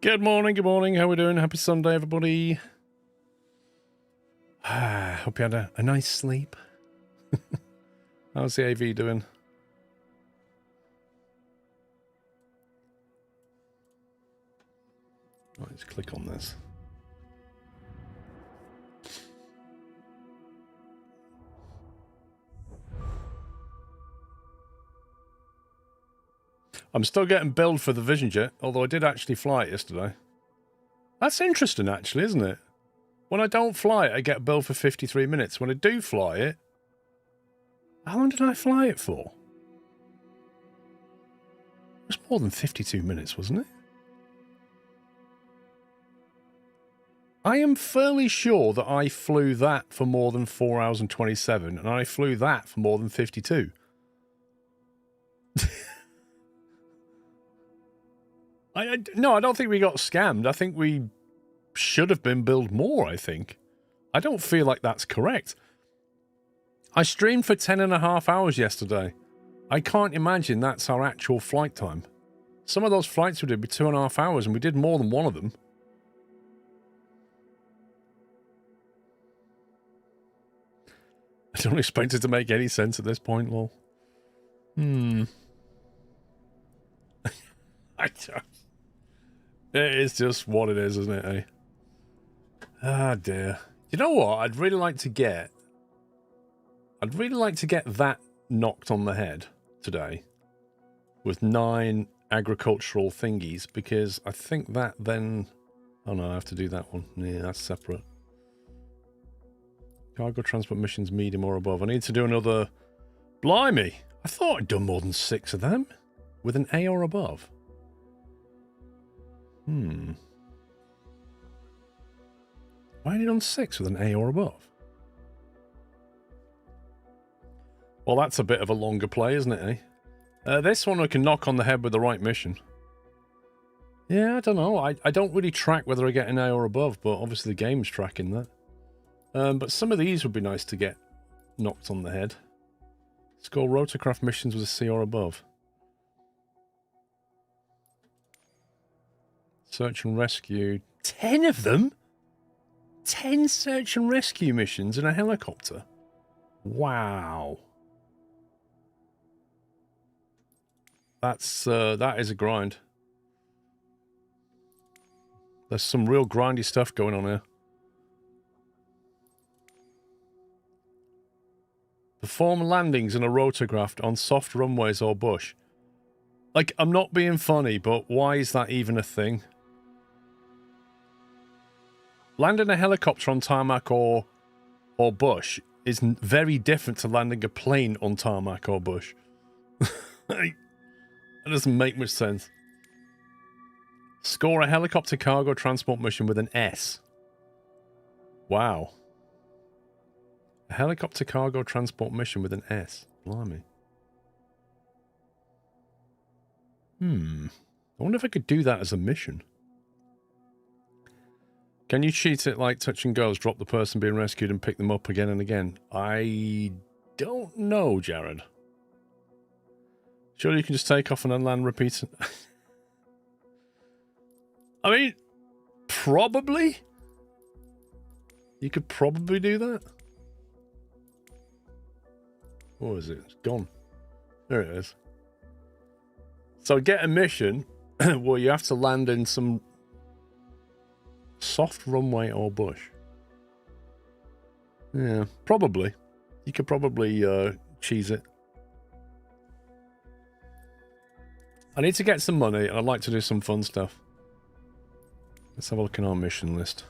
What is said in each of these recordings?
Good morning, good morning. How we doing? Happy Sunday, everybody. Hope you had a nice sleep. How's the AV doing? Right, let's click on this. I'm still getting billed for the Vision Jet, although I did actually fly it yesterday. That's interesting, actually, isn't it? When I don't fly it, I get billed for 53 minutes. When I do fly it, how long did I fly it for? It was more than 52 minutes, wasn't it? I am fairly sure that I flew that for more than 4 hours and 27, and I flew that for more than 52. No, I don't think we got scammed. I think we should have been billed more, I think. I don't feel like that's correct. I streamed for 10.5 hours yesterday. I can't imagine that's our actual flight time. Some of those flights we did were 2.5 hours, and we did more than one of them. I don't expect it to make any sense at this point, lol. I don't. It is just what it is, isn't it, eh? Ah, dear. You know what? I'd really like to get that knocked on the head today with 9 agricultural thingies, because I think that then... Oh, no, I have to do that one. Yeah, that's separate. Cargo transport missions medium or above. I need to do another... Blimey! I thought I'd done more than 6 of them with an A or above. Why are you on 6 with an A or above? Well, that's a bit of a longer play, isn't it, eh? This one I can knock on the head with the right mission. Yeah, I don't know. I don't really track whether I get an A or above, but obviously the game's tracking that. But some of these would be nice to get knocked on the head. Score rotorcraft missions with a C or above. Search and rescue. 10 of them? 10 search and rescue missions in a helicopter? Wow. That is a grind. There's some real grindy stuff going on here. Perform landings in a rotorcraft on soft runways or bush. Like, I'm not being funny, but why is that even a thing? Landing a helicopter on tarmac or bush is very different to landing a plane on tarmac or bush. That doesn't make much sense. Score a helicopter cargo transport mission with an S. Wow. A helicopter cargo transport mission with an S. Blimey. I wonder if I could do that as a mission. Can you cheat it like touch and goes, drop the person being rescued and pick them up again and again? I don't know, Jared. Surely you can just take off and unland, repeat. I mean, probably. You could probably do that. What is it? It's gone. There it is. So get a mission where you have to land in some soft runway or bush. Yeah, probably. You could probably cheese it. I need to get some money, and I'd like to do some fun stuff. Let's have a look in our mission list.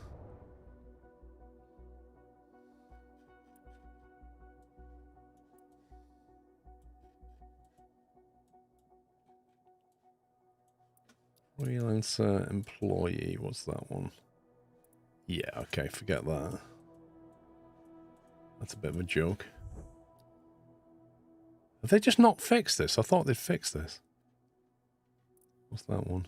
Freelancer employee, what's that one? Yeah, okay, forget that. That's a bit of a joke. Have they just not fixed this? I thought they'd fix this. What's that one?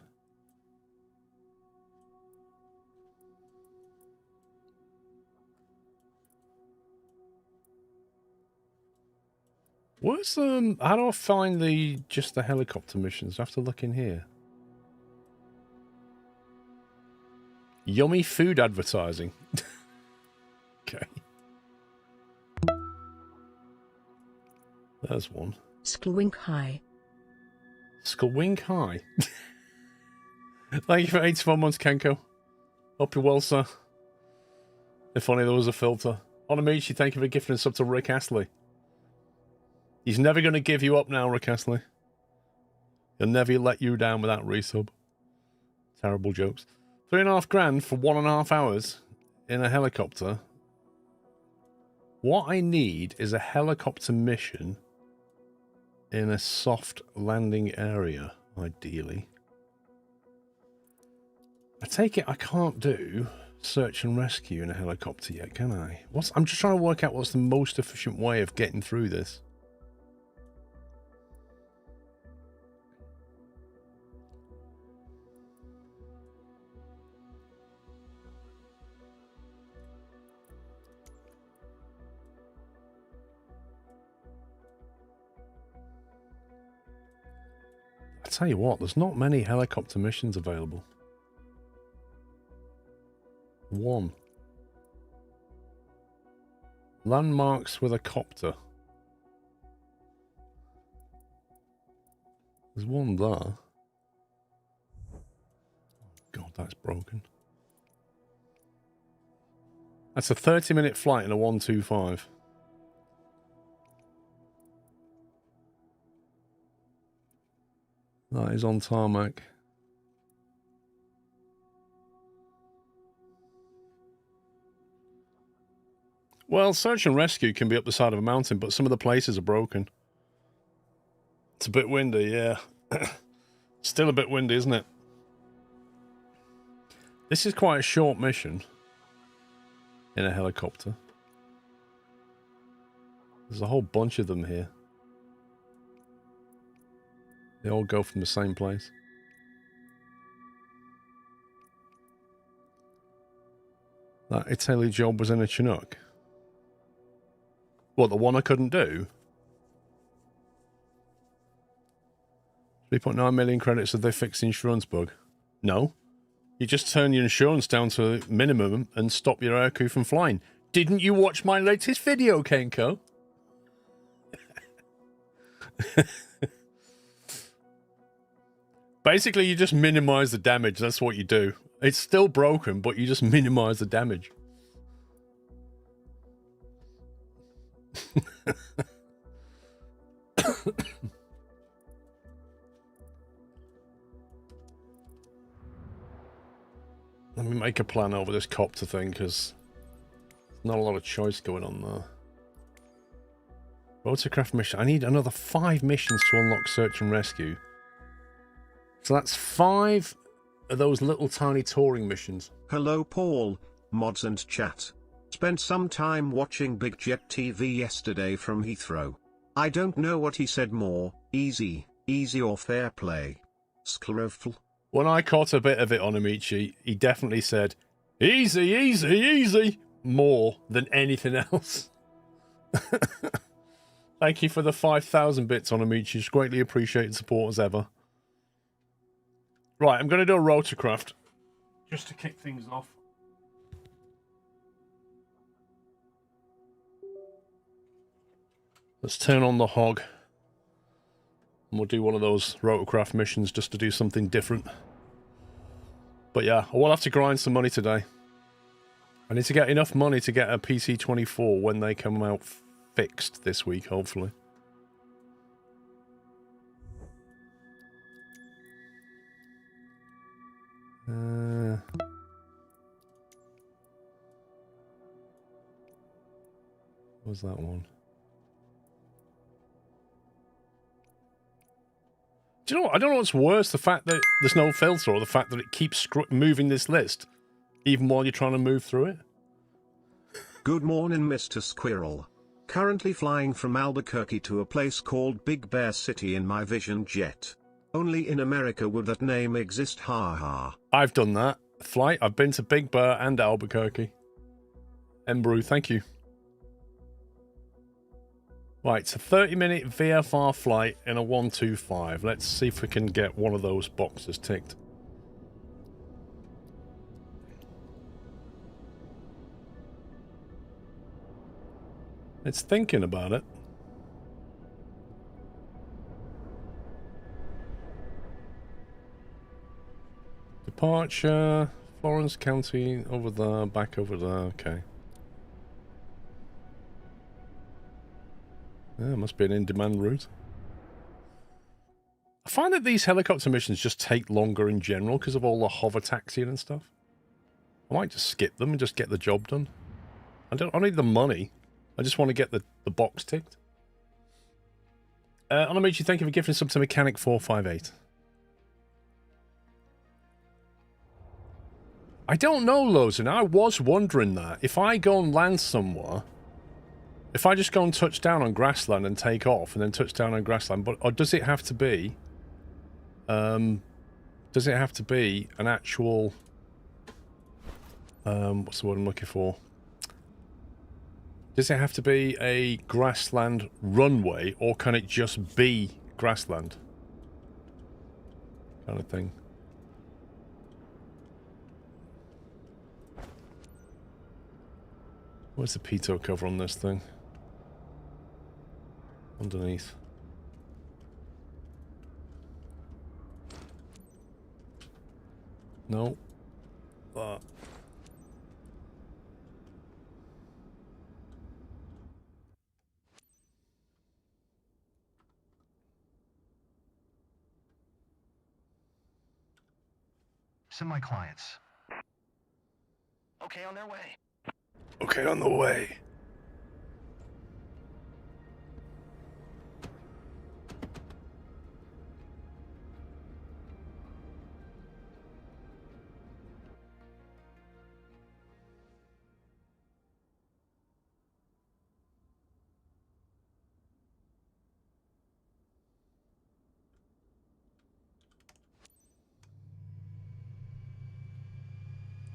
What's how do I find just the helicopter missions? I have to look in here. Yummy food advertising. Okay. There's one. Sklwink High. Sklwink High. Thank you for 84 months, Kenko. Hope you're well, sir. If only there was a filter. Onamichi, thank you for gifting us up to Rick Astley. He's never going to give you up now, Rick Astley. He'll never let you down with that resub. Terrible jokes. 3.5 grand for 1.5 hours in a helicopter. What I need is a helicopter mission in a soft landing area, ideally. I take it I can't do search and rescue in a helicopter yet, can I? I'm just trying to work out what's the most efficient way of getting through this. I tell you what, there's not many helicopter missions available. One. Landmarks with a copter. There's one there. Oh, God, that's broken. That's a 30-minute flight in a 125. That is on tarmac. Well, search and rescue can be up the side of a mountain, but some of the places are broken. It's a bit windy, yeah. Still a bit windy, isn't it? This is quite a short mission in a helicopter. There's a whole bunch of them here. They all go from the same place. That Italy job was in a Chinook. What, the one I couldn't do? 3.9 million credits if they fix the insurance bug. No. You just turn your insurance down to minimum and stop your aircrew from flying. Didn't you watch my latest video, Kenko? Basically, you just minimize the damage. That's what you do. It's still broken, but you just minimize the damage. Let me make a plan over this copter thing, because there's not a lot of choice going on there. Rotorcraft mission. I need another 5 missions to unlock search and rescue. So that's 5 of those little tiny touring missions. Hello Paul, mods and chat. Spent some time watching Big Jet TV yesterday from Heathrow. I don't know what he said more, easy or fair play. Sclerofl. When I caught a bit of it on Amici, he definitely said, easy, more than anything else. Thank you for the 5,000 bits on Amici. It's greatly appreciated support as ever. Right, I'm going to do a rotorcraft. Just to kick things off. Let's turn on the hog. And we'll do one of those rotorcraft missions just to do something different. But yeah, I will have to grind some money today. I need to get enough money to get a PC24 when they come out fixed this week, hopefully. What's that one? Do you know what? I don't know what's worse, the fact that there's no filter or the fact that it keeps moving this list, even while you're trying to move through it. Good morning, Mr. Squirrel. Currently flying from Albuquerque to a place called Big Bear City in my Vision jet. Only in America would that name exist, ha. I've done that flight. I've been to Big Bear and Albuquerque. Embrew, thank you. Right, it's a 30-minute VFR flight in a 125. Let's see if we can get one of those boxes ticked. It's thinking about it. Departure, Florence County, over there, back over there, okay. Yeah, must be an in-demand route. I find that these helicopter missions just take longer in general because of all the hover taxiing and stuff. I might just skip them and just get the job done. I don't need the money. I just want to get the box ticked. Anamichi, thank you for gifting sub to Mechanic 458. I don't know, Lozen. I was wondering that. If I go and land somewhere, if I just go and touch down on grassland and take off and then touch down on grassland, or does it have to be... does it have to be an actual... what's the word I'm looking for? Does it have to be a grassland runway, or can it just be grassland? Kind of thing. Where's the pitot cover on this thing? Underneath. No. That. Send my clients. Okay, on their way. Okay, on the way.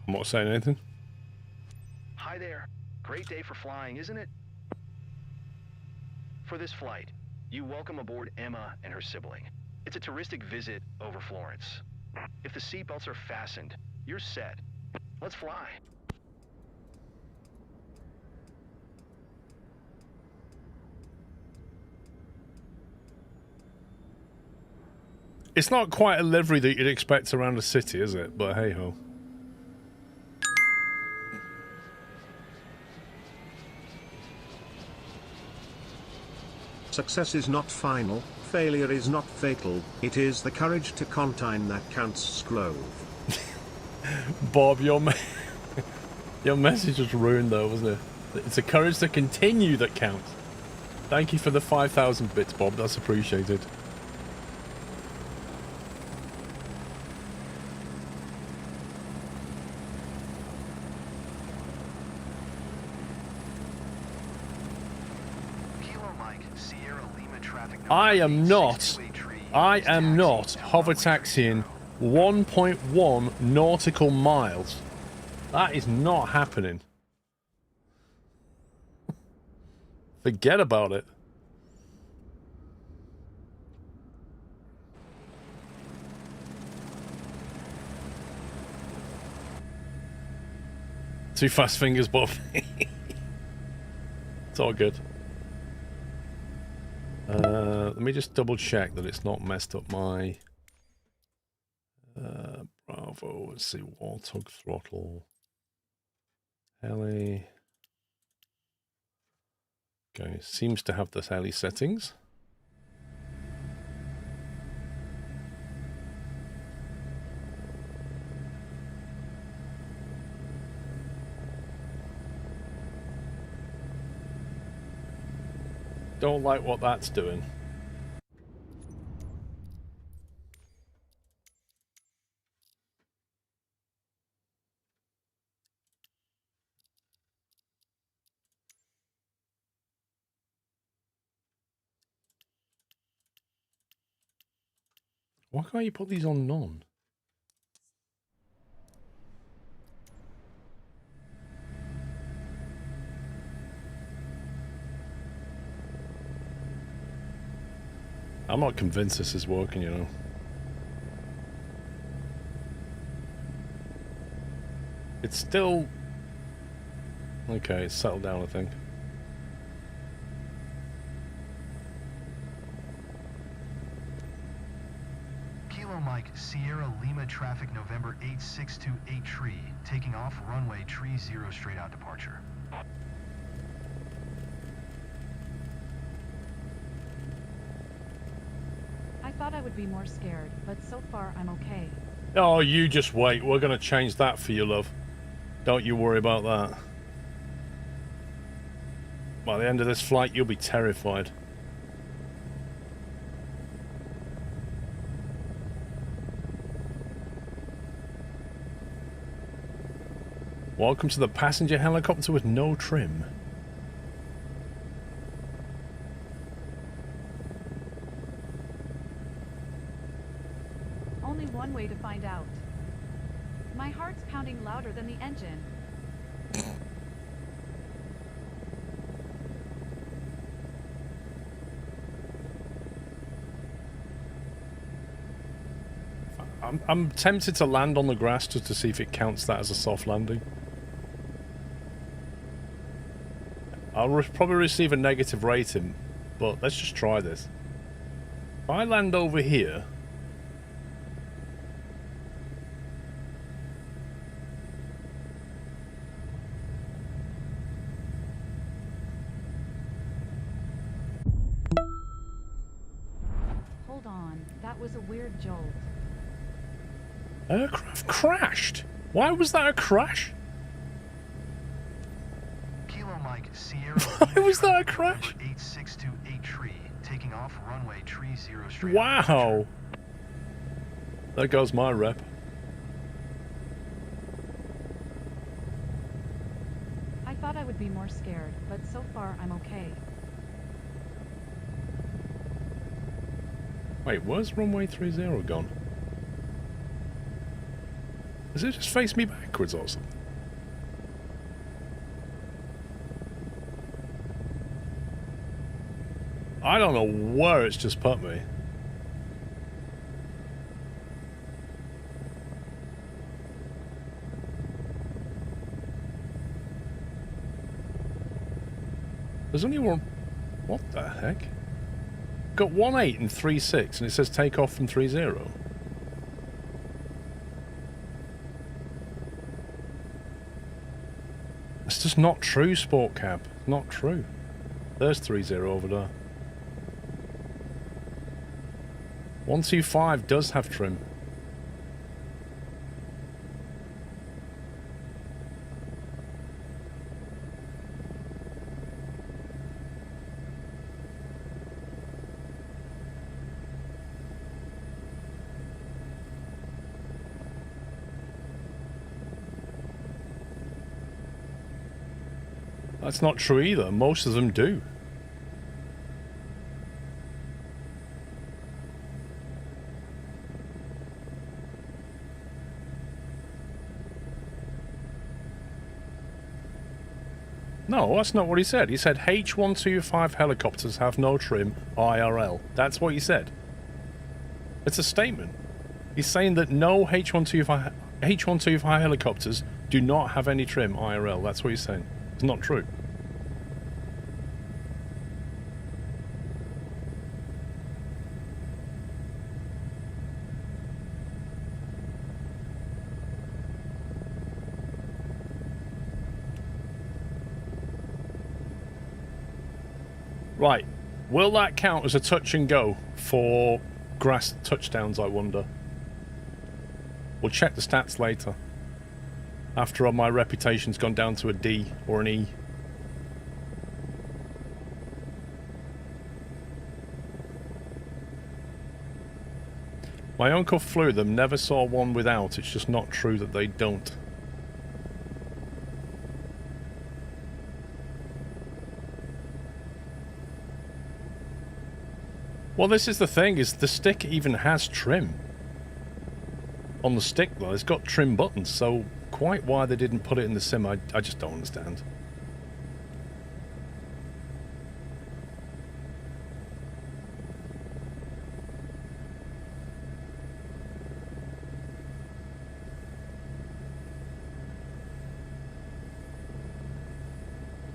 I'm not saying anything. Hi there. Great day for flying, isn't it? For this flight, you welcome aboard Emma and her sibling. It's a touristic visit over Florence. If the seatbelts are fastened, you're set. Let's fly. It's not quite a livery that you'd expect around a city, is it? But hey-ho. Success is not final, failure is not fatal, it is the courage to continue that counts, Sclove. Bob, your message was ruined though, wasn't it? It's the courage to continue that counts. Thank you for the 5,000 bits, Bob. That's appreciated. I am not hover taxiing 1.1 nautical miles. That is not happening. Forget about it. Too fast fingers, Bob. It's all good. Let me just double check that it's not messed up my Bravo. Let's see, Warthog throttle, heli. Okay, seems to have the heli settings. Don't like what that's doing. Why can't you put these on none? I'm not convinced this is working, you know. It's still... Okay, it's settled down, I think. Sierra Lima traffic November 8628 tree, taking off runway tree 0 straight out departure. I thought I would be more scared, but so far I'm okay. Oh, you just wait. We're going to change that for you, love. Don't you worry about that. By the end of this flight, you'll be terrified. Welcome to the passenger helicopter with no trim. Only one way to find out. My heart's pounding louder than the engine. I'm tempted to land on the grass just to see if it counts that as a soft landing. I'll probably receive a negative rating, but let's just try this. If I land over here... Hold on, that was a weird jolt. Aircraft crashed? Why was that a crash? Kilo Mike Sierra. Why was that a crash? 8628 tree, taking off runway tree 0 straight. Wow. There goes my rep. I thought I would be more scared, but so far I'm okay. Wait, where's runway 30 gone? Does it just face me backwards or something? I don't know where it's just put me. There's only one... What the heck? Got 1.8 and 3.6 and it says take off from 3.0. It's just not true, Sport Cab. Not true. There's 3.0 over there. 125 does have trim. That's not true either. Most of them do. No, that's not what he said. He said H-125 helicopters have no trim IRL. That's what he said. It's a statement. He's saying that no H-125 helicopters do not have any trim IRL. That's what he's saying. It's not true. Right. Will that count as a touch and go for grass touchdowns, I wonder? We'll check the stats later. After all, my reputation's gone down to a D or an E. My uncle flew them, never saw one without. It's just not true that they don't. Well, this is the thing, is the stick even has trim. On the stick, though, it's got trim buttons, so quite why they didn't put it in the sim, I just don't understand.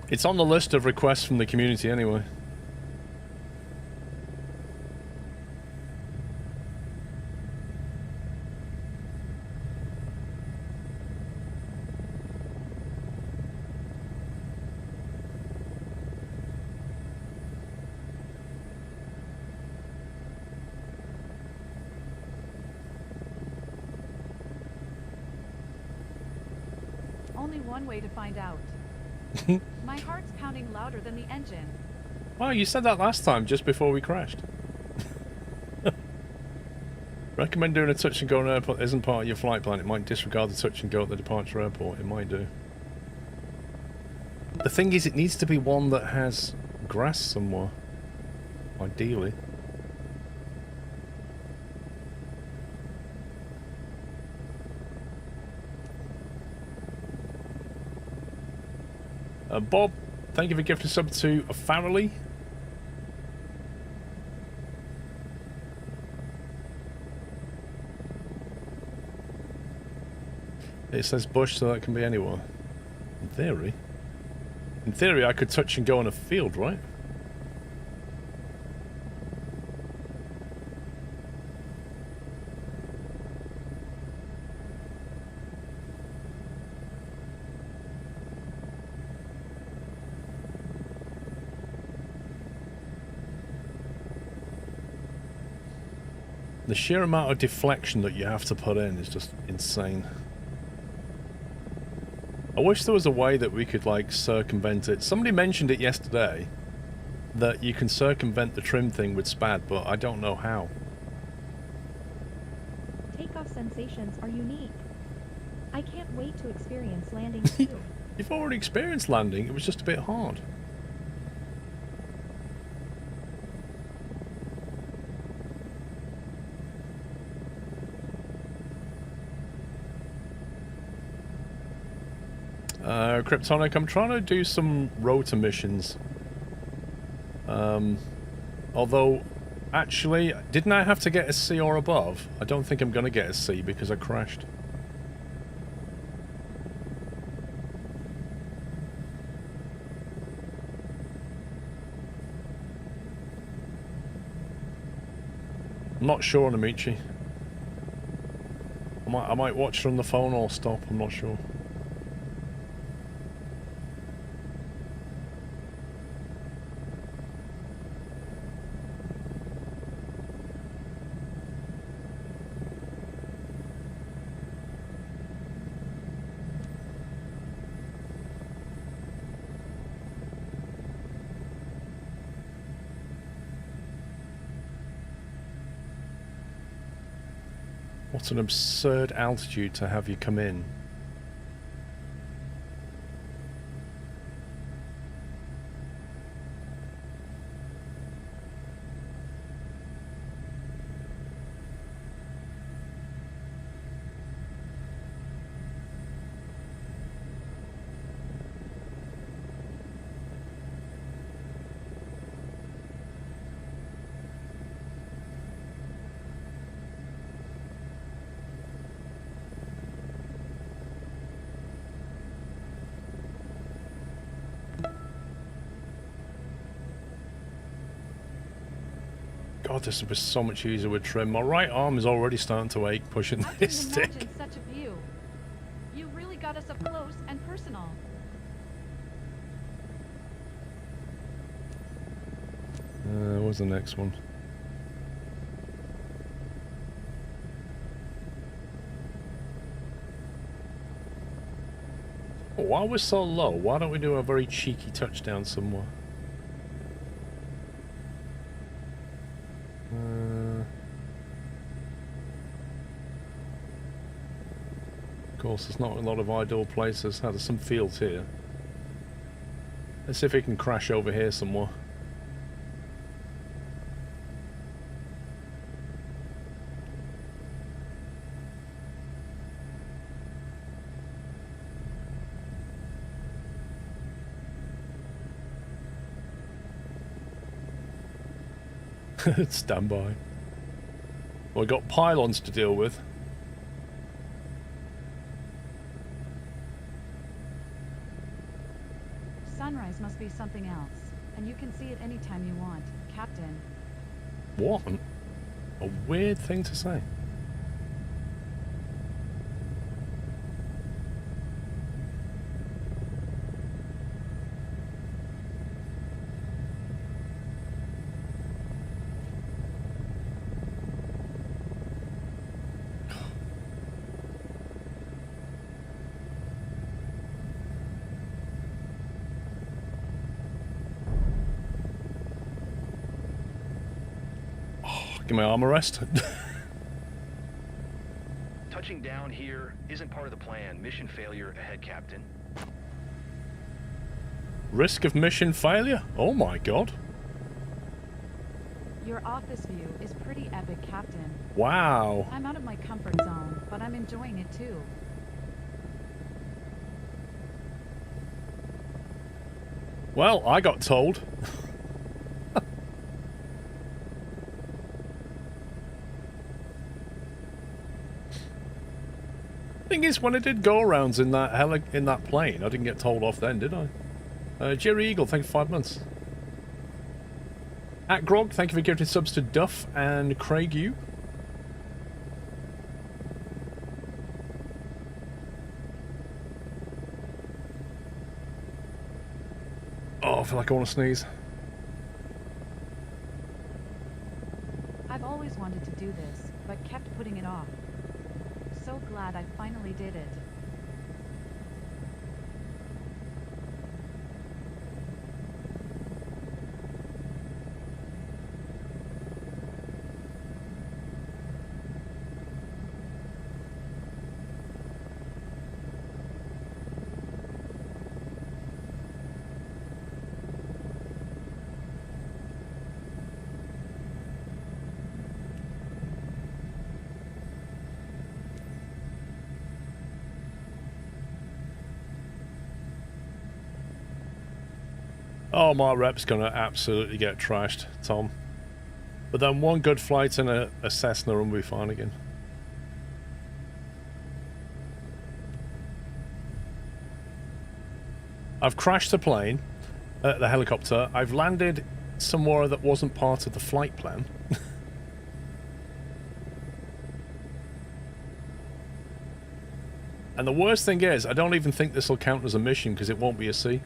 It's on the list of requests from the community anyway. only one way to find out. My heart's pounding louder than the engine. Oh, you said that last time, just before we crashed. Recommend doing a touch and go on airport that isn't part of your flight plan. It might disregard the touch and go at the departure airport. It might do. The thing is, it needs to be one that has grass somewhere. Ideally. Bob, thank you for gifting sub to Farrelly. It says bush, so that can be anywhere. In theory. In theory, I could touch and go on a field, right? The sheer amount of deflection that you have to put in is just insane. I wish there was a way that we could, like, circumvent it. Somebody mentioned it yesterday, that you can circumvent the trim thing with SPAD, but I don't know how. Takeoff sensations are unique. I can't wait to experience landing too. You've already experienced landing, it was just a bit hard. Kryptonic, I'm trying to do some rotor missions. Although, actually, didn't I have to get a C or above? I don't think I'm going to get a C because I crashed. I'm not sure, Namichi. I might watch her on the phone or stop, I'm not sure. What an absurd altitude to have you come in. God, this would be so much easier with trim. My right arm is already starting to ache pushing I this can stick. imagine such a view. You really got us up close and personal. What's the next one? While we're so low, why don't we do a very cheeky touchdown somewhere? Of course, there's not a lot of ideal places. There's some fields here. Let's see if we can crash over here somewhere. Stand by. Well, we've got pylons to deal with. Sunrise must be something else, and you can see it anytime you want, Captain. What? A weird thing to say. Give my arm a rest. Touching down here isn't part of the plan. Mission failure ahead, Captain. Risk of mission failure? Oh my god. Your office view is pretty epic, Captain. Wow. I'm out of my comfort zone, but I'm enjoying it too. Well, I got told. Thing is, when I did go-arounds in that plane, I didn't get told off then, did I? Jerry Eagle, thank you for 5 months. At Grog, thank you for gifting subs to Duff and Craig U. Oh, I feel like I want to sneeze. I've always wanted to do this, but kept putting it off. So glad I finally did it. Oh, my rep's gonna absolutely get trashed, Tom. But then one good flight in a Cessna and we'll be fine again. I've crashed the plane, the helicopter. I've landed somewhere that wasn't part of the flight plan. And the worst thing is, I don't even think this will count as a mission because it won't be a C.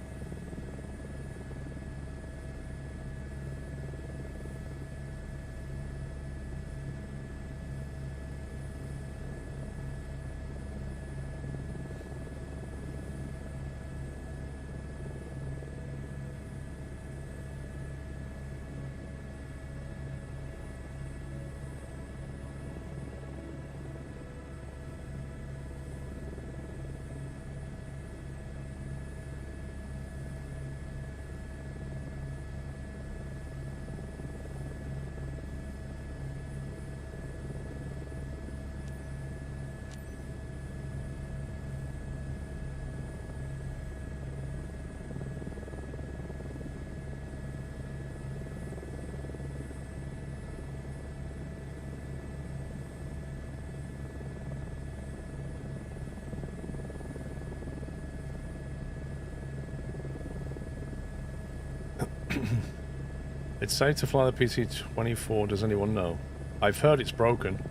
It's safe to fly the PC-24, does anyone know? I've heard it's broken.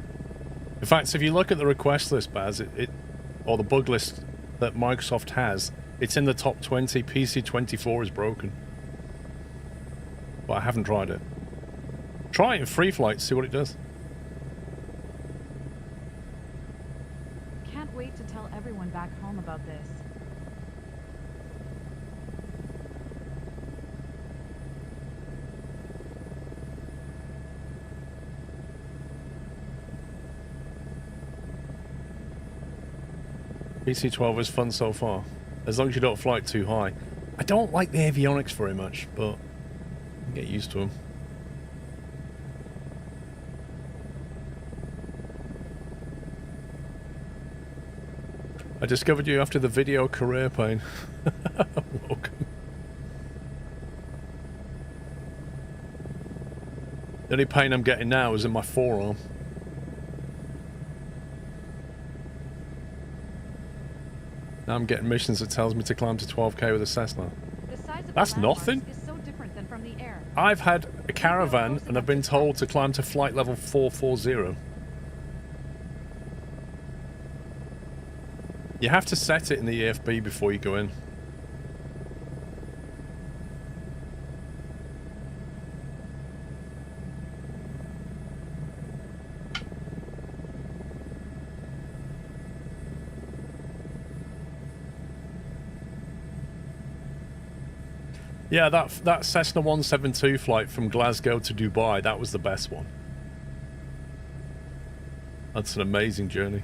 In fact, if you look at the request list, Baz, or the bug list that Microsoft has, it's in the top 20. PC-24 is broken. But I haven't tried it. Try it in free flight, see what it does. Can't wait to tell everyone back home about this. PC-12 is fun so far, as long as you don't fly it too high. I don't like the avionics very much, but I get used to them. I discovered you after the video career pain. Welcome. The only pain I'm getting now is in my forearm. Now I'm getting missions that tells me to climb to 12k with a Cessna. The size of That's the landmarks nothing. is so different than from the air. I've had a caravan and I've been told to climb to flight level 440. You have to set it in the EFB before you go in. Yeah, that Cessna 172 flight from Glasgow to Dubai, that was the best one. That's an amazing journey.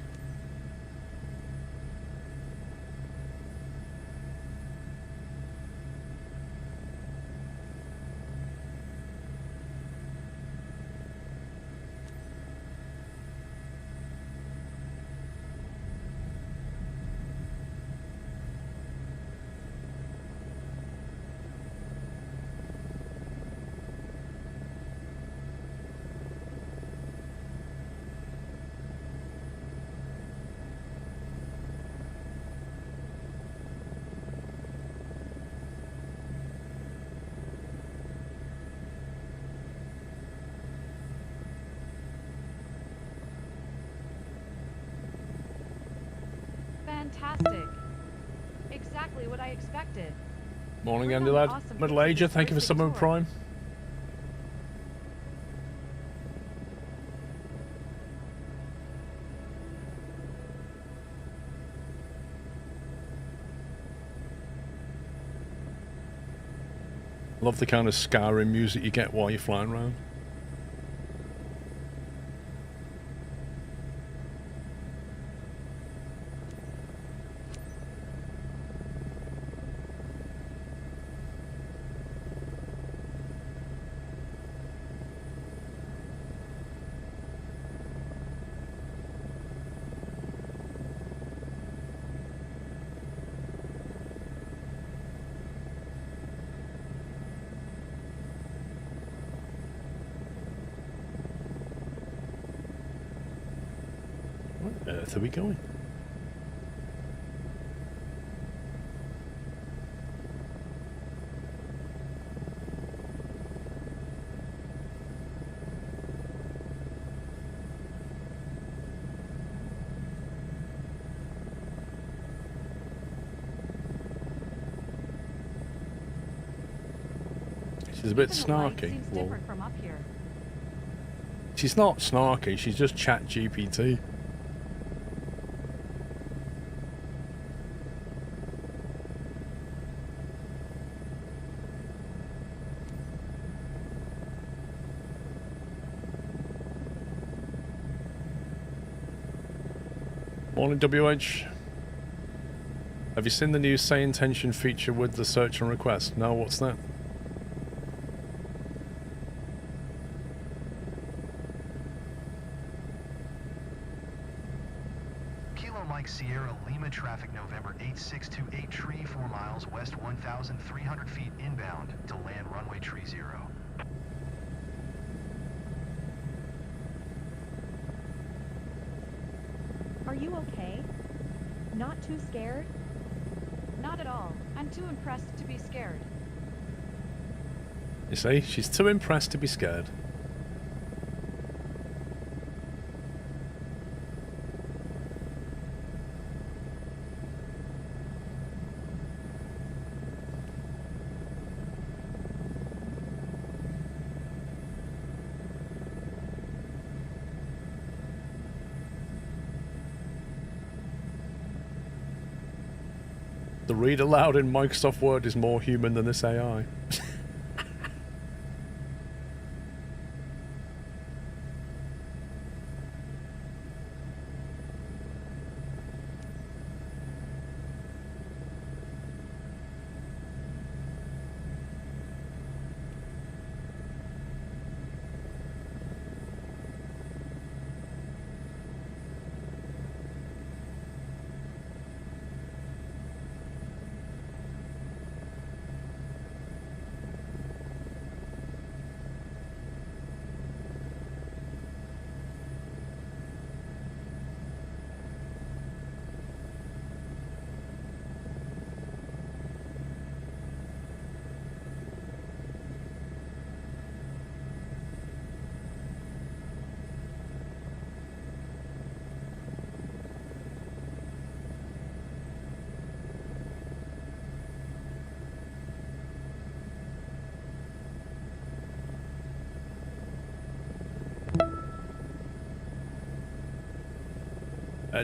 Fantastic. Exactly what I expected. Morning, Bring Andy on the lad. awesome Middle pictures Ager, of thank you for Thursday subbing with tour. Prime. Love the kind of scarring music you get while you're flying around. Where on earth are we going? She's a bit Even the light snarky. seems Well, different from up here. she's not snarky, she's just chat GPT. Morning, WH. Have you seen the new Say Intention feature with the search and request? No, what's that? Kilo Mike Sierra Lima traffic November 8628 tree 4 miles west 1,300 feet inbound to land runway tree 0. Are you okay? Not too scared? Not at all. I'm too impressed to be scared. You see, she's too impressed to be scared. The read aloud in Microsoft Word is more human than this AI.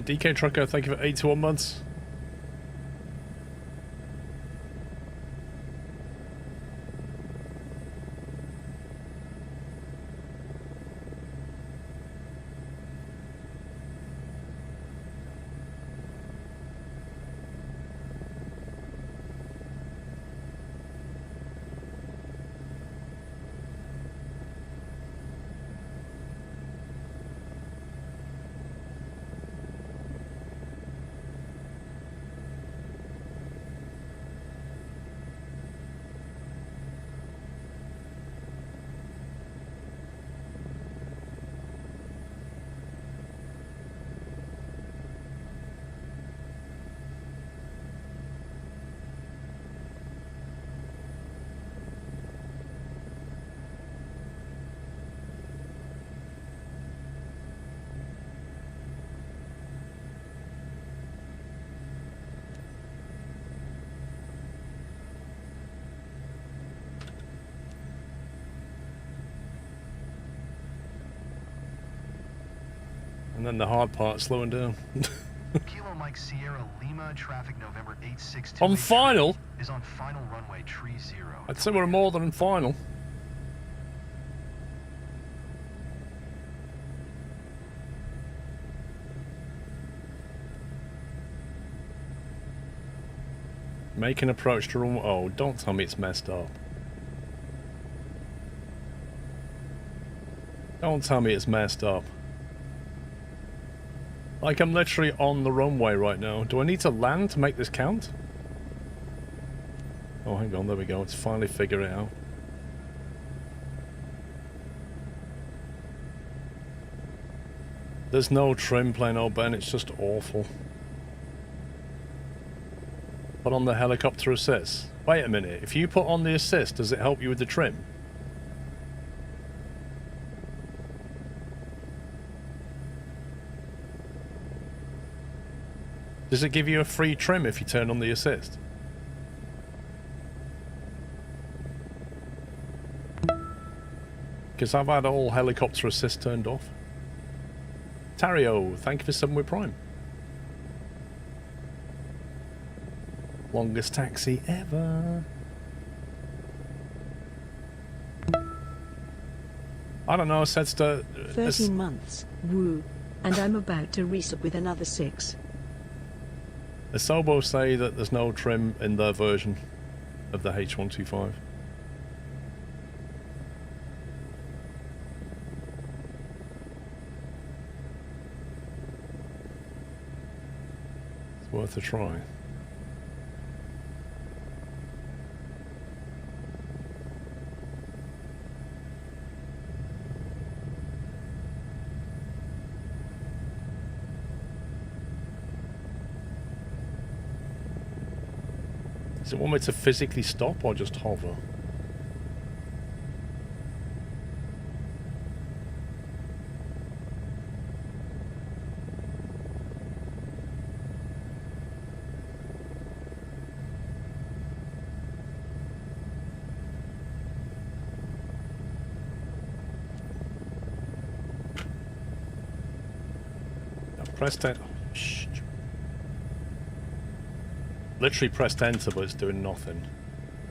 DK Trucker, thank you for 81 months. And then the hard part, slowing down. Kilo Mike Sierra Lima, traffic November 862. On final? Is on final runway tree 0. I'd say we're more than final. Make an approach to run. Oh, don't tell me it's messed up. Don't tell me it's messed up. Like, I'm literally on the runway right now. Do I need to land to make this count? Oh, hang on, there we go. It's finally figured it out. There's no trim, plain old Ben. It's just awful. Put on the helicopter assist. Wait a minute. If you put on the assist, does it help you with the trim? Does it give you a free trim if you turn on the assist? Because I've had all helicopter assist turned off. Tario, thank you for 7 with Prime. Longest taxi ever. I don't know, said to 13 months, woo. And I'm about to resup with another 6. Asobo say that there's no trim in their version of the H125. It's worth a try. Does it want me to physically stop or just hover? I've pressed it. Shh. Literally pressed enter, but it's doing nothing.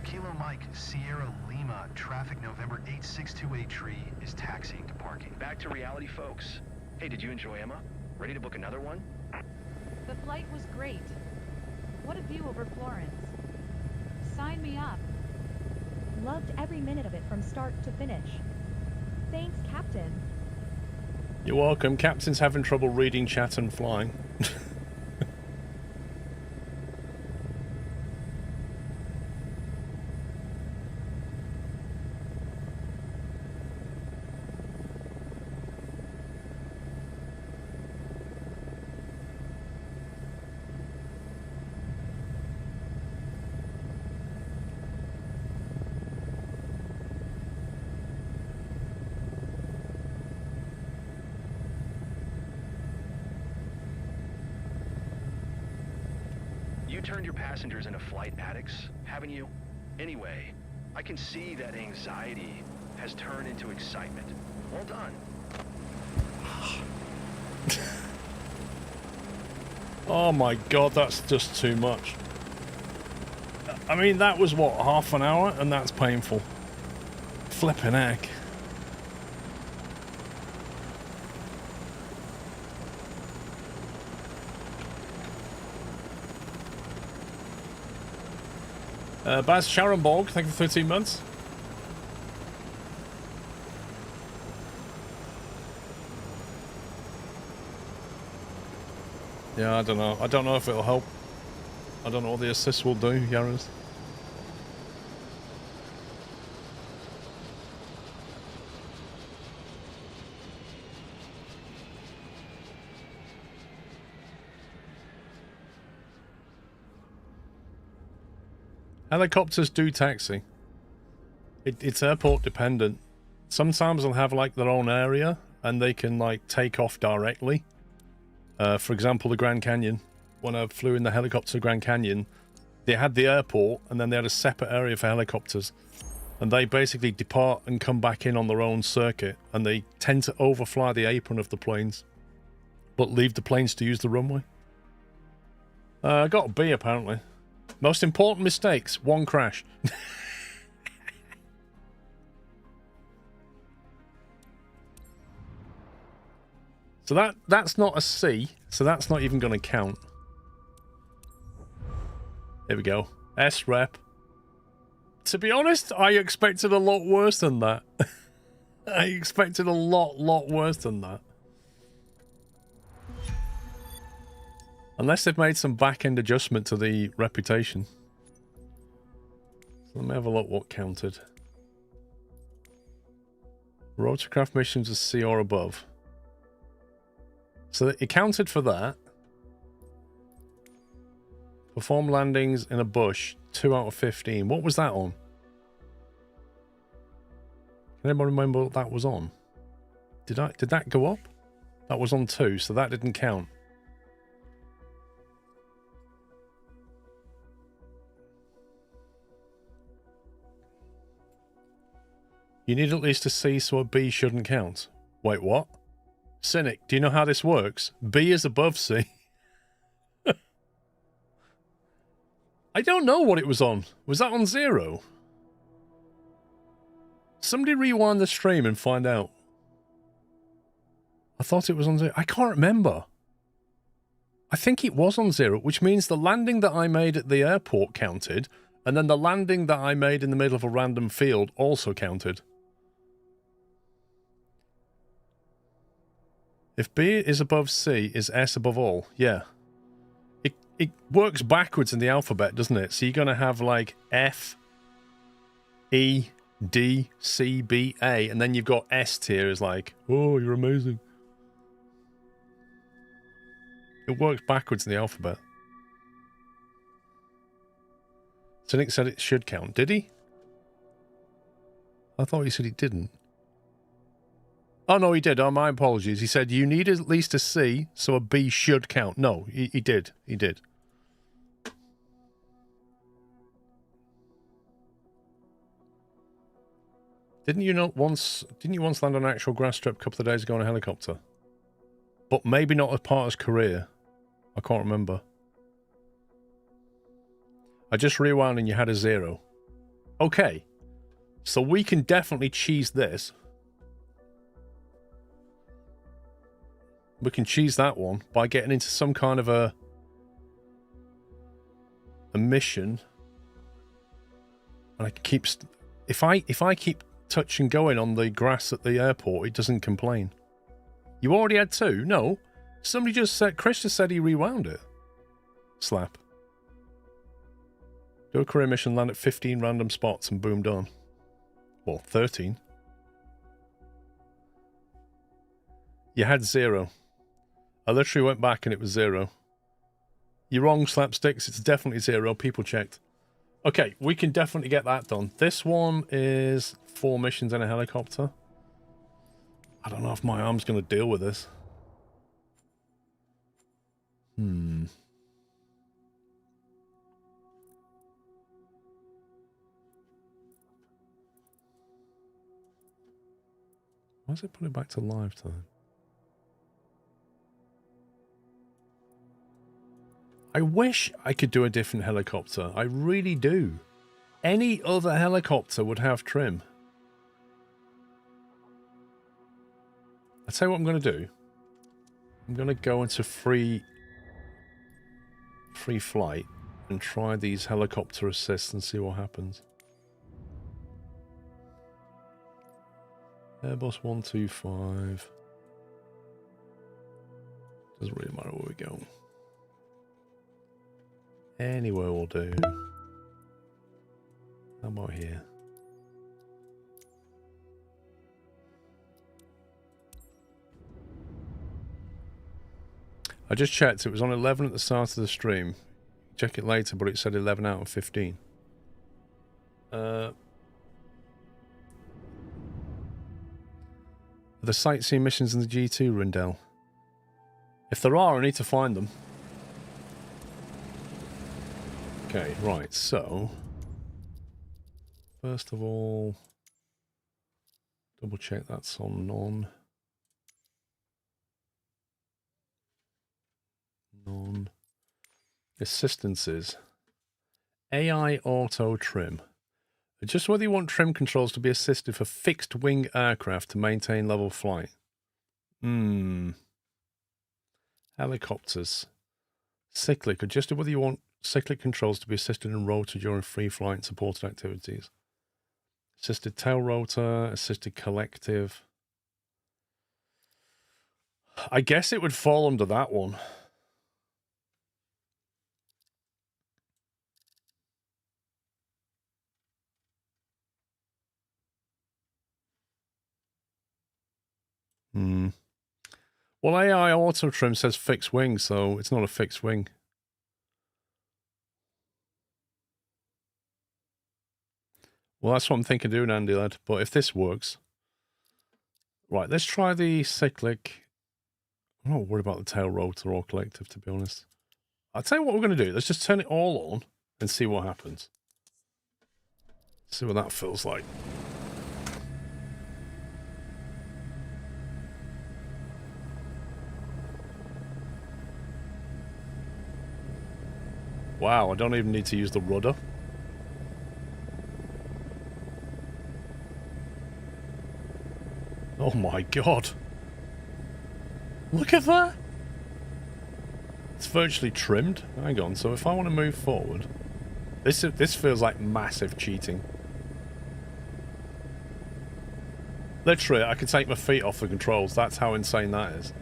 Kilo Mike Sierra Lima, traffic November 8628 tree is taxiing to parking. Back to reality, folks. Hey, did you enjoy Emma? Ready to book another one? The flight was great. What a view over Florence. Sign me up. Loved every minute of it from start to finish. Thanks, Captain. You're welcome. Captain's having trouble reading chat and flying. You turned your passengers into flight addicts, haven't you? Anyway, I can see that anxiety has turned into excitement. Well done. Oh my god, that's just too much. I mean, that was what, half an hour? And that's painful. Flipping heck. Baz Sharonborg, thank you for 13 months. Yeah, I don't know. I don't know if it'll help. I don't know what the assist will do, Yaras. Helicopters do taxi. It's airport dependent. Sometimes they'll have like their own area and they can like take off directly. For example, the Grand Canyon. When I flew in the helicopter to Grand Canyon, they had the airport and then they had a separate area for helicopters. And they basically depart and come back in on their own circuit. And they tend to overfly the apron of the planes. but leave the planes to use the runway. I got a B, apparently. Most important mistakes, 1 crash. So that's not a C, so that's not even going to count. Here we go. S rep. To be honest, I expected a lot worse than that. I expected a lot worse than that. Unless they've made some back-end adjustment to the reputation. So let me have a look what counted. Rotorcraft missions are C or above. So it counted for that. Perform landings in a bush, 2 out of 15. What was that on? Can anybody remember what that was on? Did that go up? That was on 2, so that didn't count. You need at least a C, so a B shouldn't count. Wait, what? Scenic, do you know how this works? B is above C. I don't know what it was on. Was that on 0? Somebody rewind the stream and find out. I thought it was on 0. I can't remember. I think it was on 0, which means the landing that I made at the airport counted, and then the landing that I made in the middle of a random field also counted. If B is above C, is S above all? Yeah. It works backwards in the alphabet, doesn't it? So you're going to have like F, E, D, C, B, A, and then you've got S tier is like, oh, you're amazing. It works backwards in the alphabet. Scenic said it should count. Did he? I thought he said he didn't. Oh, no, he did. Oh, my apologies. He said you need at least a C, so a B should count. No, he did. He did. Didn't you once land on an actual grass strip a couple of days ago on a helicopter? But maybe not as part of his career. I can't remember. I just rewound and you had a 0. Okay. So we can definitely cheese this. We can cheese that one by getting into some kind of a mission. And I can keep... If I keep touch and going on the grass at the airport, it doesn't complain. You already had 2? No. Somebody just said... Chris just said he rewound it. Slap. Do a career mission, land at 15 random spots and boom, done. Well, 13. You had 0. I literally went back and it was 0. You're wrong, Slapsticks. It's definitely 0. People checked. Okay, we can definitely get that done. This one is 4 missions in a helicopter. I don't know if my arm's going to deal with this. Why does it put it back to live time? I wish I could do a different helicopter. I really do. Any other helicopter would have trim. I'll tell you what I'm going to do. I'm going to go into free flight and try these helicopter assists and see what happens. Airbus 125. Doesn't really matter where we go. Anywhere will do. How about here? I just checked. It was on 11 at the start of the stream. Check it later, but it said 11 out of 15. The sightseeing missions in the G2, Rindell. If there are, I need to find them. Okay, right, so... First of all... Double check that's on none. on assistances. AI auto trim. Just whether you want trim controls to be assisted for fixed wing aircraft to maintain level flight. Helicopters. Cyclic. Adjust whether you want cyclic controls to be assisted in rotor during free flight and supported activities. Assisted tail rotor, assisted collective. I guess it would fall under that one. Well, AI auto trim says fixed wing, so it's not a fixed wing. Well, that's what I'm thinking of doing, Andy lad. But if this works, right, let's try the cyclic. I'm not worried about the tail rotor or collective, to be honest. I'll tell you what we're going to do. Let's just turn it all on and see what happens. See what that feels like. Wow, I don't even need to use the rudder. Oh my god. Look at that! It's virtually trimmed. Hang on, so if I want to move forward... This feels like massive cheating. Literally, I could take my feet off the controls. That's how insane that is.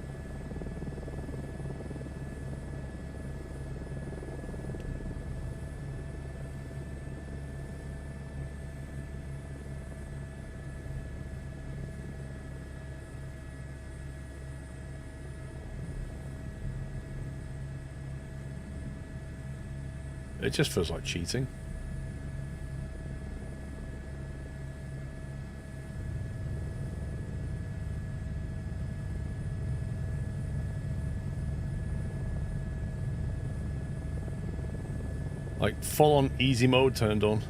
It just feels like cheating. Like full-on easy mode turned on.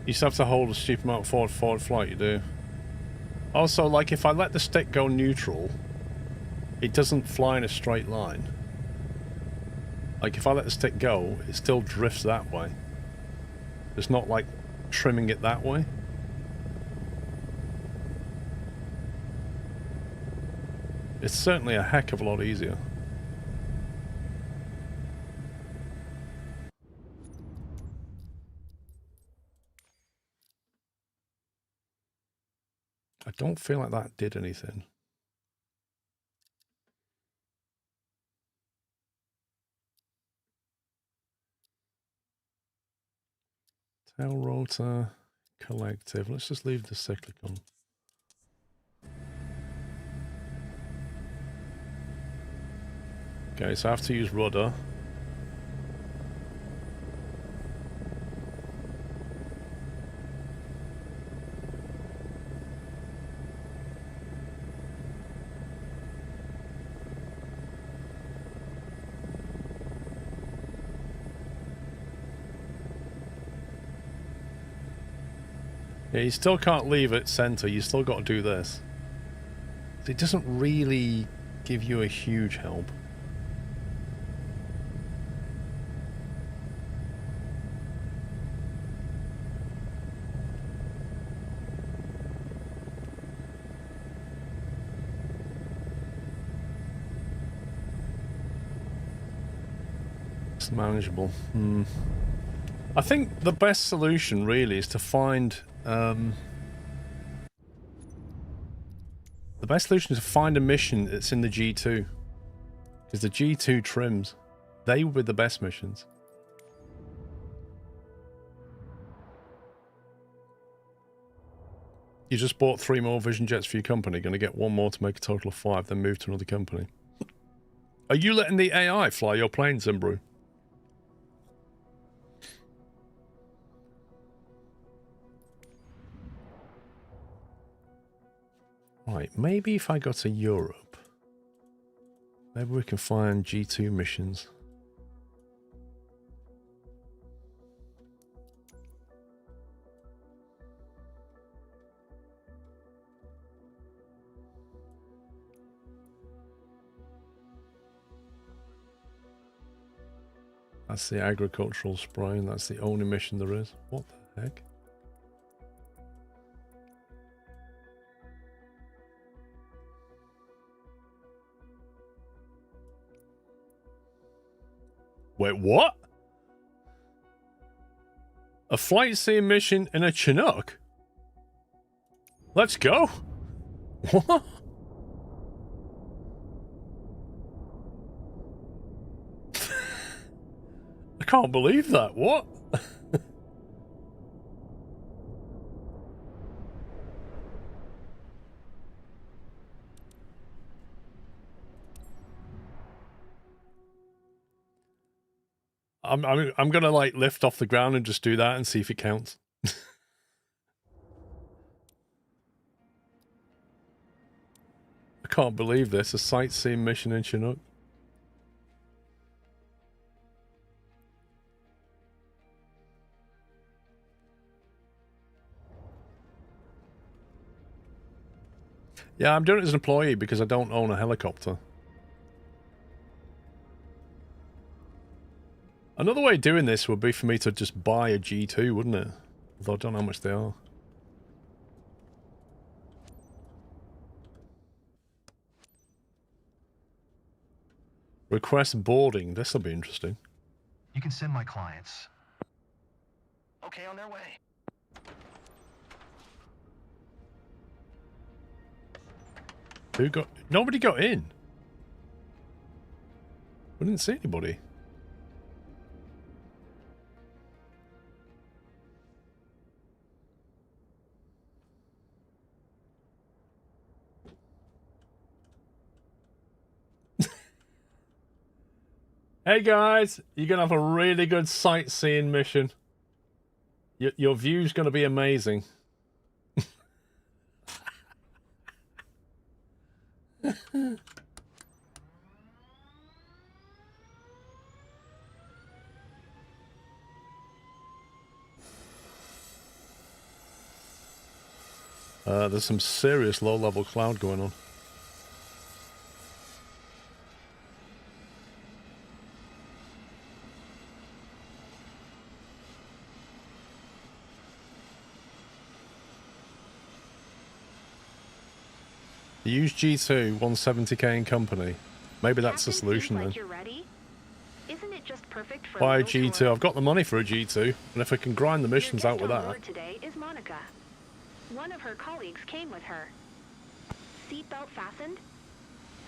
You just have to hold a stupid amount of forward flight, you do. Also, like if I let the stick go neutral, it doesn't fly in a straight line. Like, if I let the stick go, it still drifts that way. It's not like trimming it that way. It's certainly a heck of a lot easier. I don't feel like that did anything. Tail rotor, collective. Let's just leave the cyclic on. Okay, so I have to use rudder. Yeah, you still can't leave it center. You still got to do this. It doesn't really give you a huge help. It's manageable. I think the best solution really is to find the best solution is to find a mission that's in the G2, because the G2 trims, they would be the best missions. You just bought 3 more Vision Jets for your company, going to get 1 more to make a total of 5, then move to another company. Are you letting the AI fly your planes, Zimbru? Right, maybe if I go to Europe, maybe we can find G2 missions. That's the agricultural spraying. That's the only mission there is. What the heck? Wait, what? A flight sim mission in a Chinook? Let's go. What? I can't believe that. What? I'm gonna like lift off the ground and just do that and see if it counts. I can't believe this. A sightseeing mission in Chinook. Yeah, I'm doing it as an employee because I don't own a helicopter. Another way of doing this would be for me to just buy a G2, wouldn't it? Although I don't know how much they are. Request boarding. This'll be interesting. You can send my clients. Okay, on their way. Who got... Nobody got in. We didn't see anybody. Hey guys, you're going to have a really good sightseeing mission. Your view's going to be amazing. There's some serious low-level cloud going on. Use G2, 170k in company. Maybe that's the solution then. You're ready? Isn't it just perfect for Buy a G2. I've got the money for a G2, and if I can grind the missions out with that. Today is Monica. One of her colleagues came with her. Seatbelt fastened?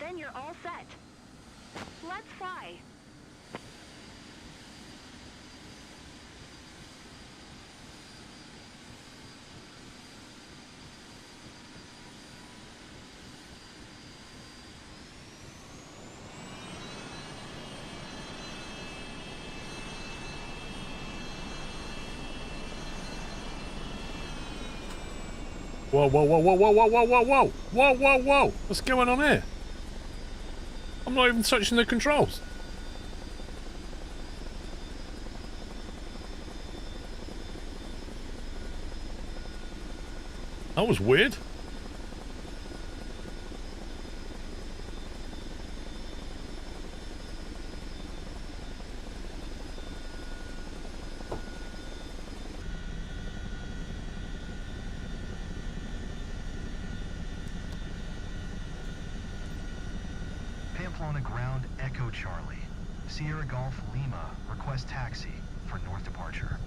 Then you're all set. Let's fly. Whoa, whoa, whoa, whoa, whoa, whoa, whoa, whoa, whoa, whoa, whoa, whoa, what's going on here? I'm not even touching the controls. That was weird. Pamplona ground, Echo Charlie. Sierra Golf Lima, request taxi for north departure.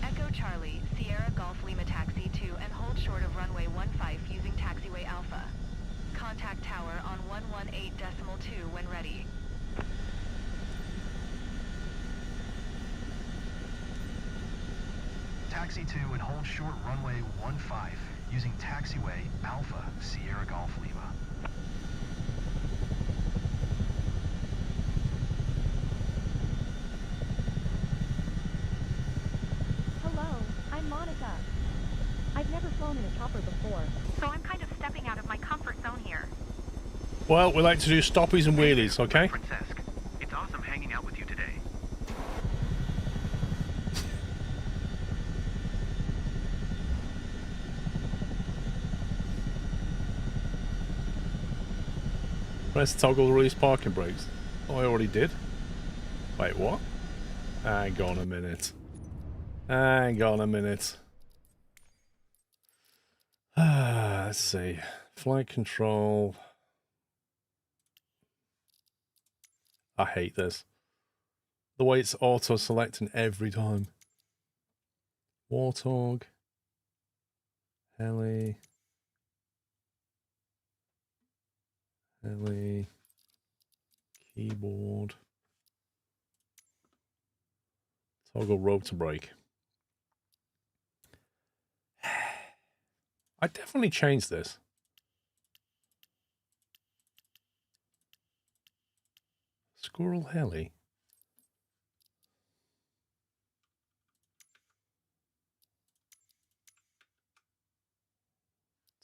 Echo Charlie, Sierra Golf Lima taxi to and hold short of runway 15 using taxiway Alpha. Contact tower on 118.2 when ready. Taxi to and hold short runway 15 using taxiway Alpha, Sierra Golf Lima. Hello, I'm Monica. I've never flown in a chopper before, So I'm kind of stepping out of my comfort zone here. Well, we like to do stoppies and wheelies, okay? Francesk, it's awesome hanging out with you today. Press toggle release parking brakes. Oh, I already did. Wait, what? Hang on a minute. Hang on a minute. Let's see. Flight control. I hate this. The way it's auto-selecting every time. Warthog. Heli. Heli. Keyboard. Toggle rotor brake. I definitely changed this. Squirrel heli.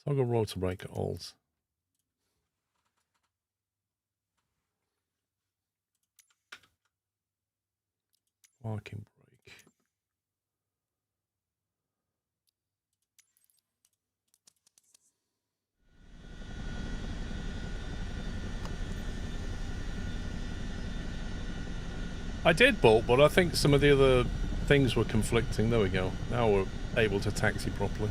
Toggle rotor brake at alt. Parking brake. I did bolt, but I think some of the other things were conflicting. There we go. Now we're able to taxi properly.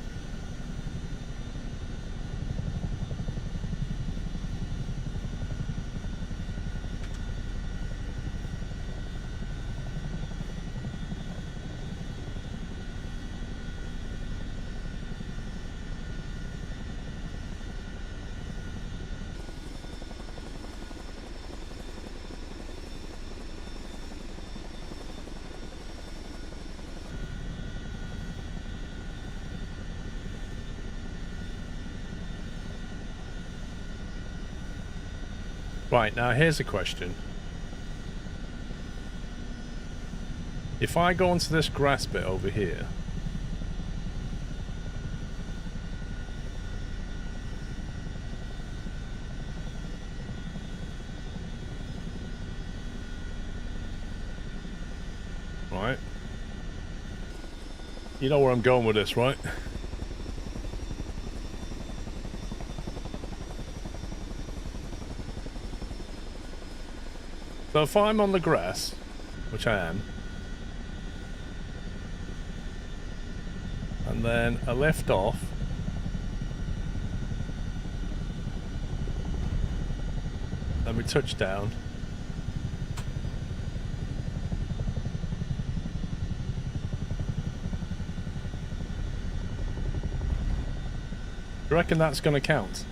Right, now here's a question. If I go onto this grass bit over here, right? You know where I'm going with this, right? So if I'm on the grass, which I am, and then I lift off, then we touch down, do you reckon that's going to count?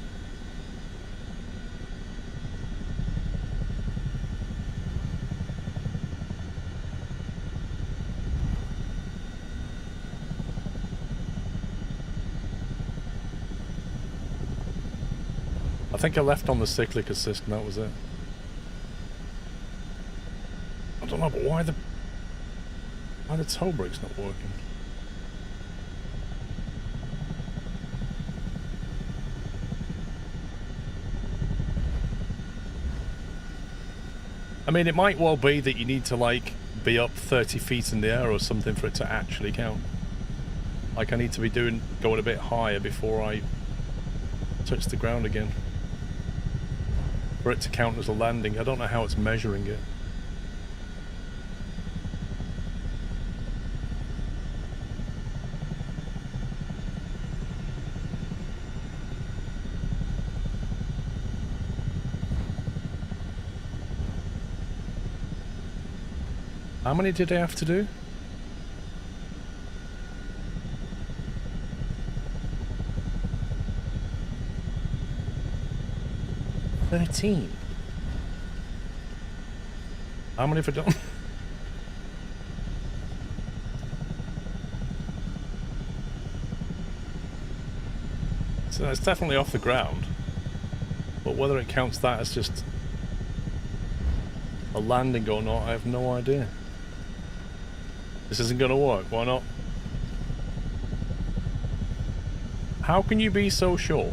I think I left on the cyclic assist and that was it. I don't know, but why the toe brake's not working? I mean, it might well be that you need to, like, be up 30 feet in the air or something for it to actually count. Like, I need to be going a bit higher before I touch the ground again. For it to count as a landing. I don't know how it's measuring it. How many did I have to do? $13. How many have I done? So it's definitely off the ground. But whether it counts that as just a landing or not, I have no idea. This isn't going to work. Why not? How can you be so sure?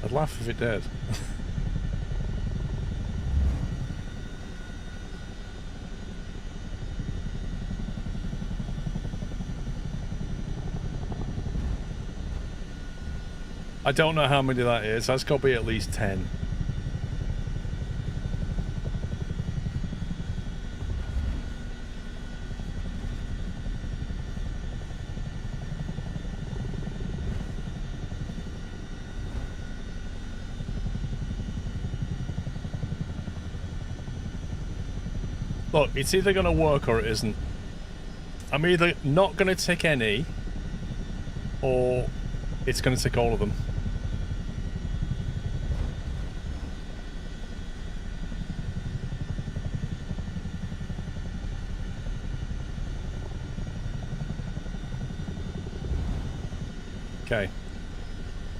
I'd laugh if it did. I don't know how many that is. That's got to be at least 10. Look, it's either going to work or it isn't. I'm either not going to tick any, or it's going to tick all of them. Okay,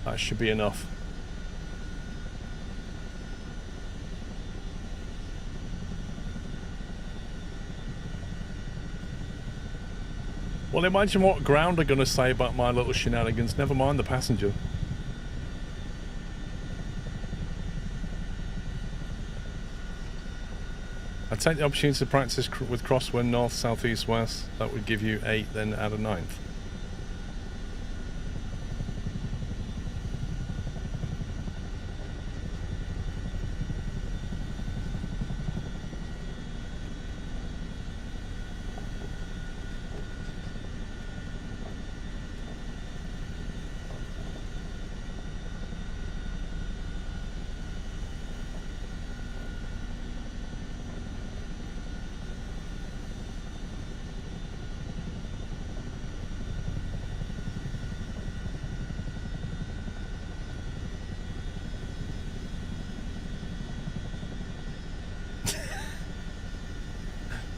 that should be enough. Well, imagine what ground are going to say about my little shenanigans, never mind the passenger. I'd take the opportunity to practice with crosswind north, south, east, west. That would give you 8, then add a 9th.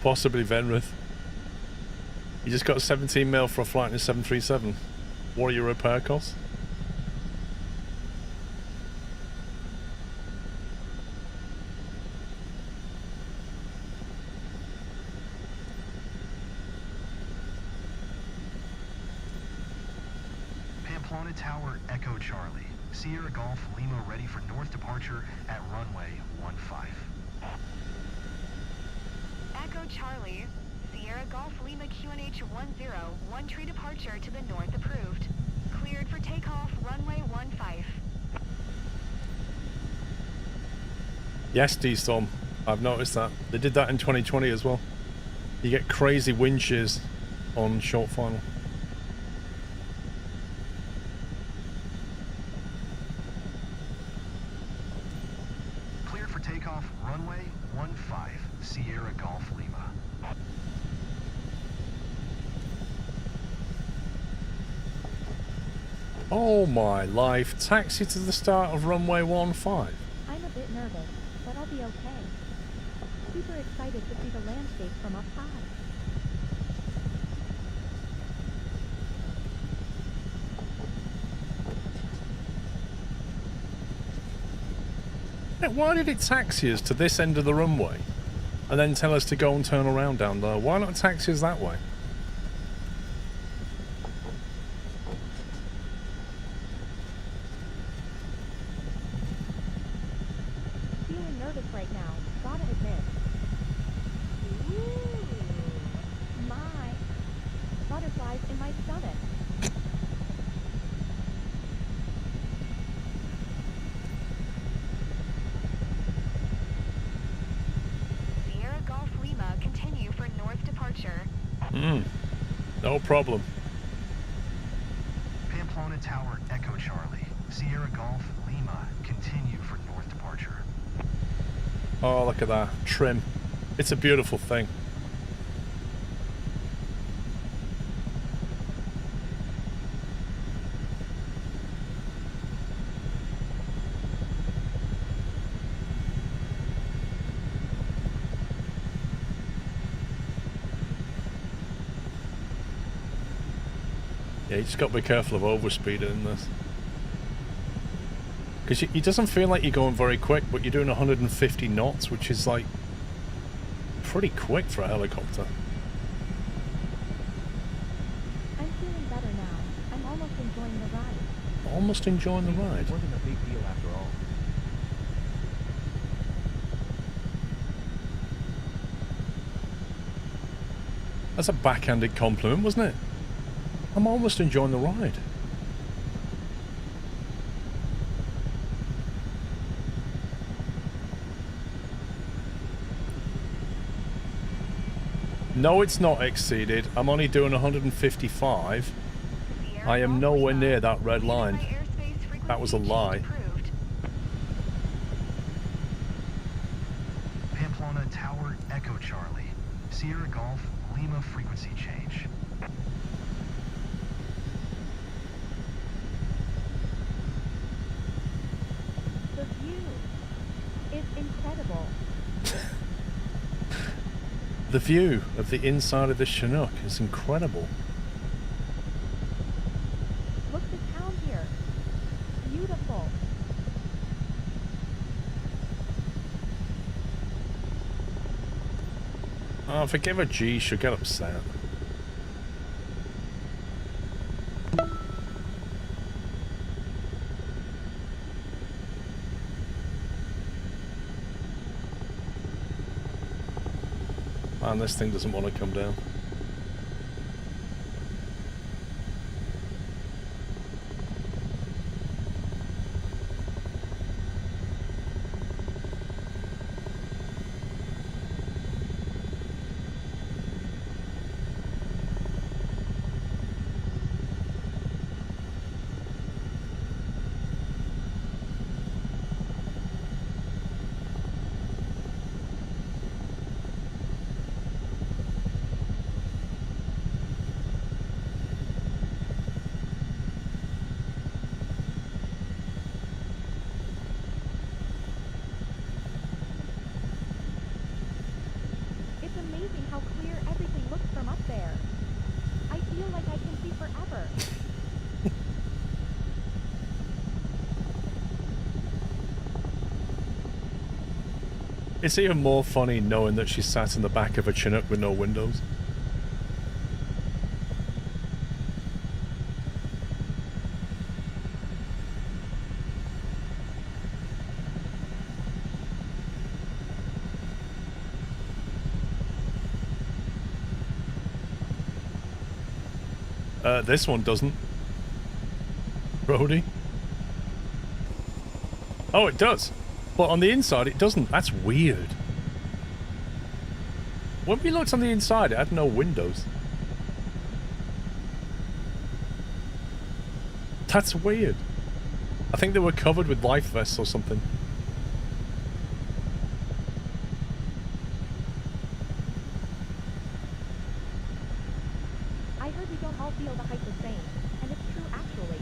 Possibly Venrith. You just got 17 mil for a flight in a 737. What are your repair costs? Pamplona Tower, Echo Charlie. Sierra Golf Lima ready for north departure at runway 15. Echo Charlie, Sierra Golf Lima QNH 10, one tree departure to the north approved. Cleared for takeoff, runway 15. Yes, D-Storm. I've noticed that. They did that in 2020 as well. You get crazy wind shears on short final. Cleared for takeoff, runway 15, Sierra Golf Lima. Oh my life. Taxi to the start of runway 15. I'm a bit nervous, but I'll be okay. Super excited to see the landscape from up high. Why did it taxi us to this end of the runway and then tell us to go and turn around down there? Why not taxi us that way? Feeling nervous right now, gotta admit. Ooh, my butterflies in my stomach. Sierra Golf Lima, continue for north departure. No problem. Pamplona Tower, Echo Charlie. Sierra Golf Lima, continue for north departure. Oh, look at that. Trim. It's a beautiful thing. Yeah, you just got to be careful of overspeeding in this. Because it doesn't feel like you're going very quick, but you're doing 150 knots, which is like pretty quick for a helicopter. I'm feeling better now. I'm almost enjoying the ride. almost enjoying the ride. It wasn't a big deal after all. That's a backhanded compliment, wasn't it? I'm almost enjoying the ride. No, it's not exceeded. I'm only doing 155. I am nowhere near that red line. That was a lie. Pamplona Tower Echo Charlie. Sierra Golf Lima frequency change. The view is incredible. The view of the inside of the Chinook is incredible. Look the town here. Beautiful. Oh, if I give her G, she'll get upset. Man, this thing doesn't want to come down. It's amazing how clear everything looks from up there. I feel like I can see forever. It's even more funny knowing that she sat in the back of a Chinook with no windows. This one doesn't. Brody? Oh, it does. But on the inside, it doesn't. That's weird. When we looked on the inside, it had no windows. That's weird. I think they were covered with life vests or something. I heard we don't all feel the height the same, and it's true actually.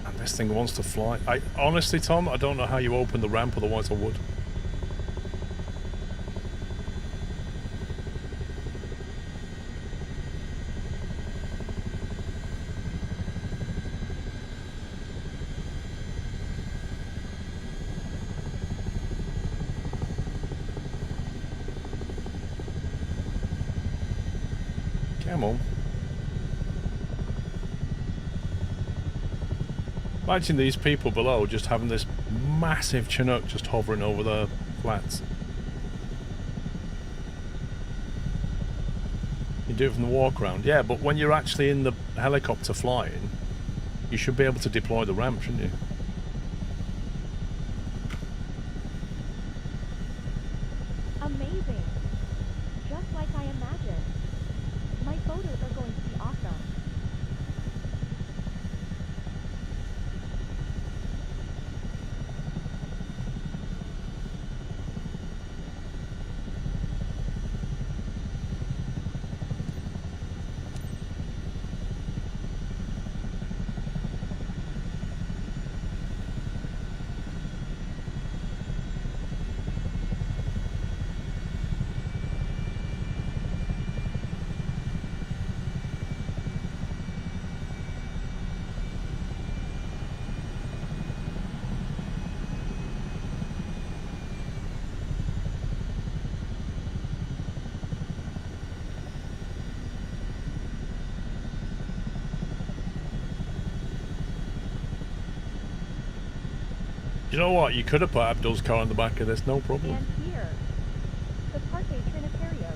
And this thing wants to fly. Honestly, Tom, I don't know how you open the ramp, otherwise I would. Come on. Imagine these people below just having this massive Chinook just hovering over the flats. You do it from the walk around. Yeah, but when you're actually in the helicopter flying, you should be able to deploy the ramp, shouldn't you? Amazing. Just like I imagined. My photos are going to be awesome. You know what? You could have put Abdul's car in the back of this, no problem. And here, the Parque Trinitario.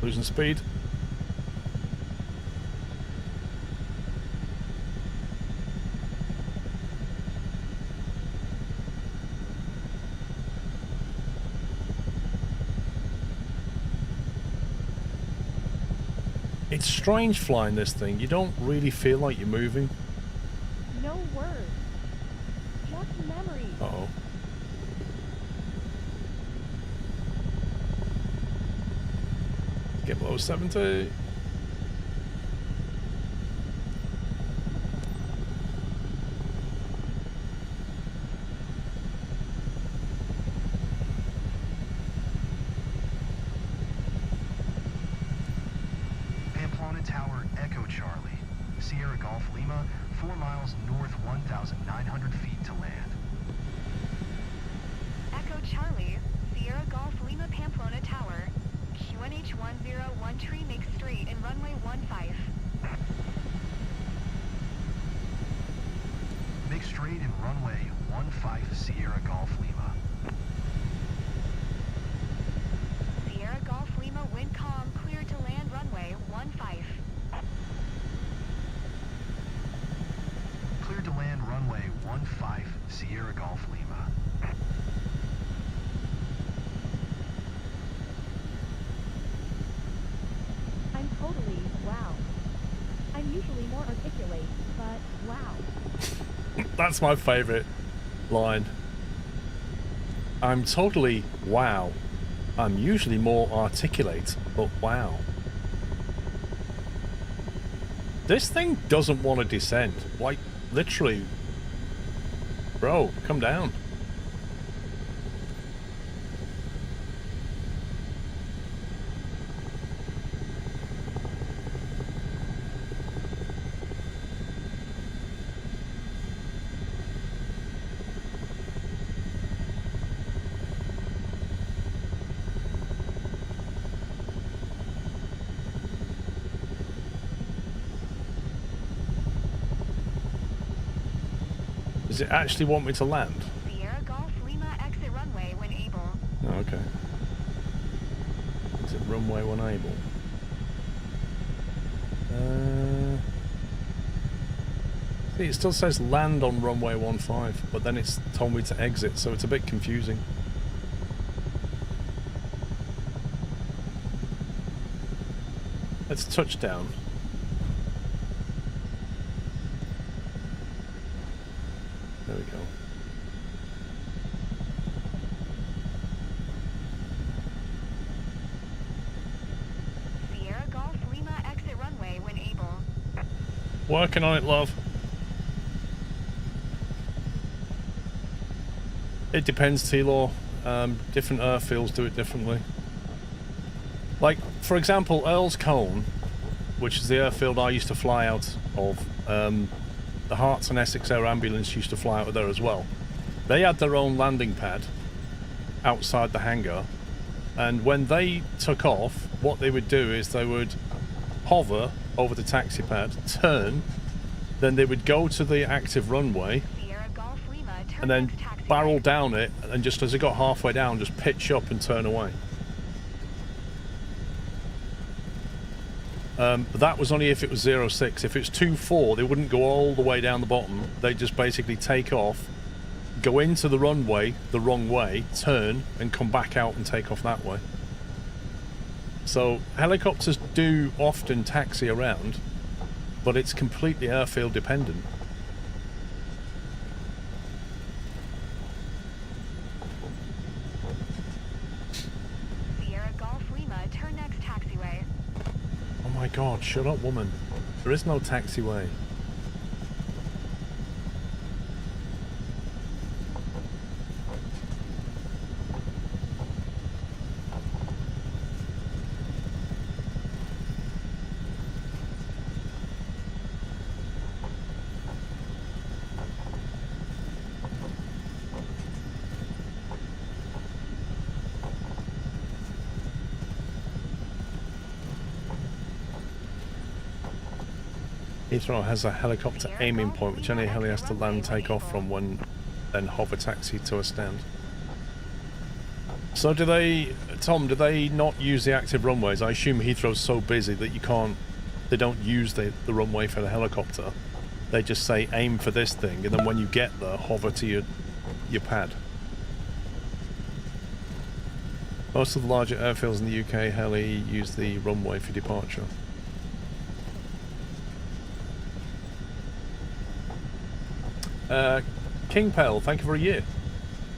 Losing speed. It's strange flying this thing. You don't really feel like you're moving. No words. Just memories. Uh-oh. Get below 70. Pamplona Tower, Echo Charlie. Sierra Golf Lima, 4 miles north, 1,900 feet to land. Echo Charlie, Sierra Golf Lima Pamplona Tower. QNH 101 tree makes straight in runway 15. Make straight in runway 15 Sierra Golf Lima. Sierra Golf Lima wind calm, clear to land runway 15. Cleared to land runway 15 Sierra Golf Lima. I'm totally wow. I'm usually more articulate, but wow. That's my favourite line. I'm totally wow. I'm usually more articulate, but wow. This thing doesn't want to descend. Like, literally. Bro, come down. Does it actually want me to land? Sierra Golf Lima exit runway when able. Oh, okay. Is it runway when able? See, it still says land on runway 15, but then it's told me to exit, so it's a bit confusing. Let's touchdown. There we go. Sierra Golf Lima exit runway when able. Working on it, love. It depends, T-Law. Different airfields do it differently. Like, for example, Earl's Colne, which is the airfield I used to fly out of, the Hearts and Essex Air Ambulance used to fly out of there as well. They had their own landing pad outside the hangar, and when they took off, what they would do is they would hover over the taxi pad, turn, then they would go to the active runway, Sierra Golf Lima turn and then left taxiway. barrel down it, and just as it got halfway down, just pitch up and turn away. But that was only if it was 06. If it's 24, they wouldn't go all the way down the bottom. They'd just basically take off, go into the runway the wrong way, turn, and come back out and take off that way. So helicopters do often taxi around, but it's completely airfield dependent. Sierra Golf Lima turn next taxiway. God, shut up, woman. There is no taxiway. Heathrow has a helicopter aiming point which any heli has to land and take off from when then hover taxi to a stand. So do they, Tom, do they not use the active runways? I assume Heathrow's so busy that you can't, they don't use the runway for the helicopter. They just say aim for this thing and then when you get there, hover to your pad. Most of the larger airfields in the UK heli use the runway for departure. King Pale, thank you for a year.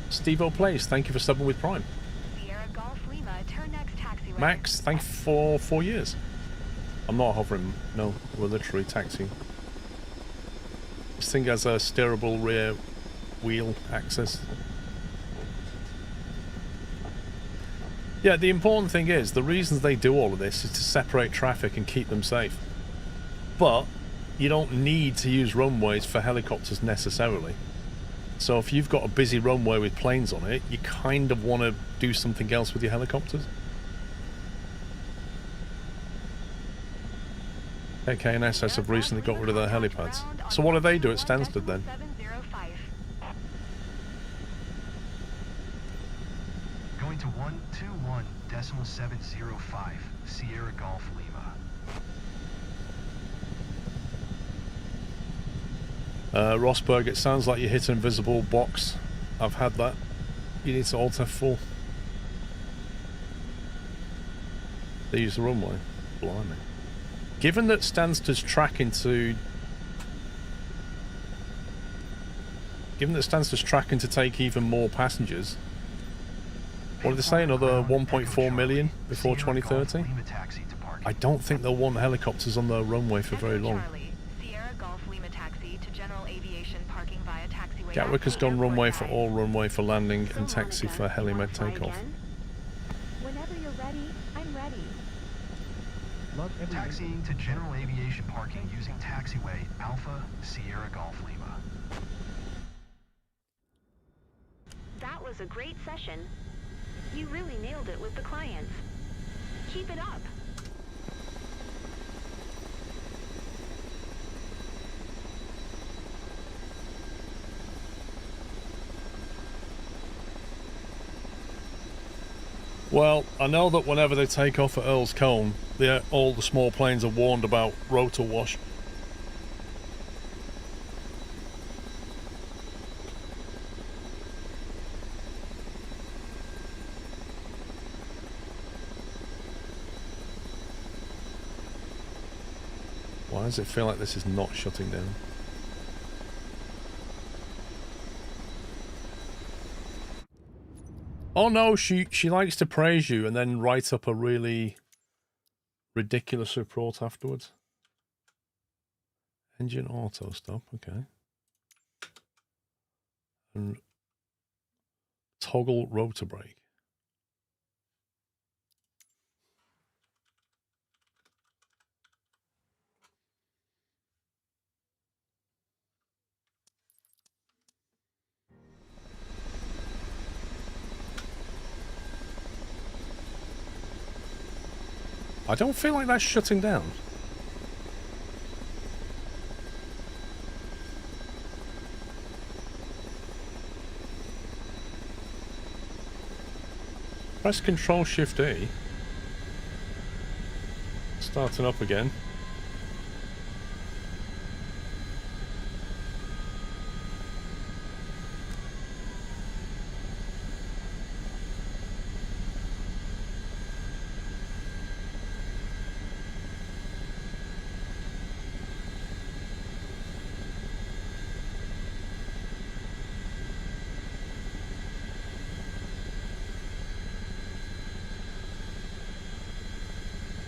Steve O'Place, thank you for subbing with Prime. Sierra Golf Lima, turn next taxiway. Max, thank you for 4 years. I'm not hovering, no, we're literally taxiing. This thing has a steerable rear wheel axis. Yeah, the important thing is, the reasons they do all of this is to separate traffic and keep them safe. But you don't need to use runways for helicopters necessarily. So if you've got a busy runway with planes on it, you kind of want to do something else with your helicopters. AK and SS have recently got rid of their helipads. So what do they do at Stansted then? Going to 121.705, Sierra Golf Lima. Rosberg, it sounds like you hit an invisible box. I've had that. You need to Alt F4. They use the runway. Blimey. Given that Stansted's tracking to... Given that Stansted's tracking to take even more passengers, what did they say, another 1.4 million before 2030? I don't think they'll want helicopters on their runway for very long. Gatwick has gone runway for all, runway for landing, and taxi for helimed takeoff. Whenever you're ready, I'm ready. Taxiing to general aviation parking using taxiway Alpha Sierra Golf Lima. That was a great session. You really nailed it with the clients. Keep it up. Well, I know that whenever they take off at Earl's Cone, all the small planes are warned about rotor wash. Why does it feel like this is not shutting down? Oh no, she likes to praise you and then write up a really ridiculous report afterwards. Engine auto stop, okay. And toggle rotor brake. I don't feel like that's shutting down. Press Control Shift E. Starting up again.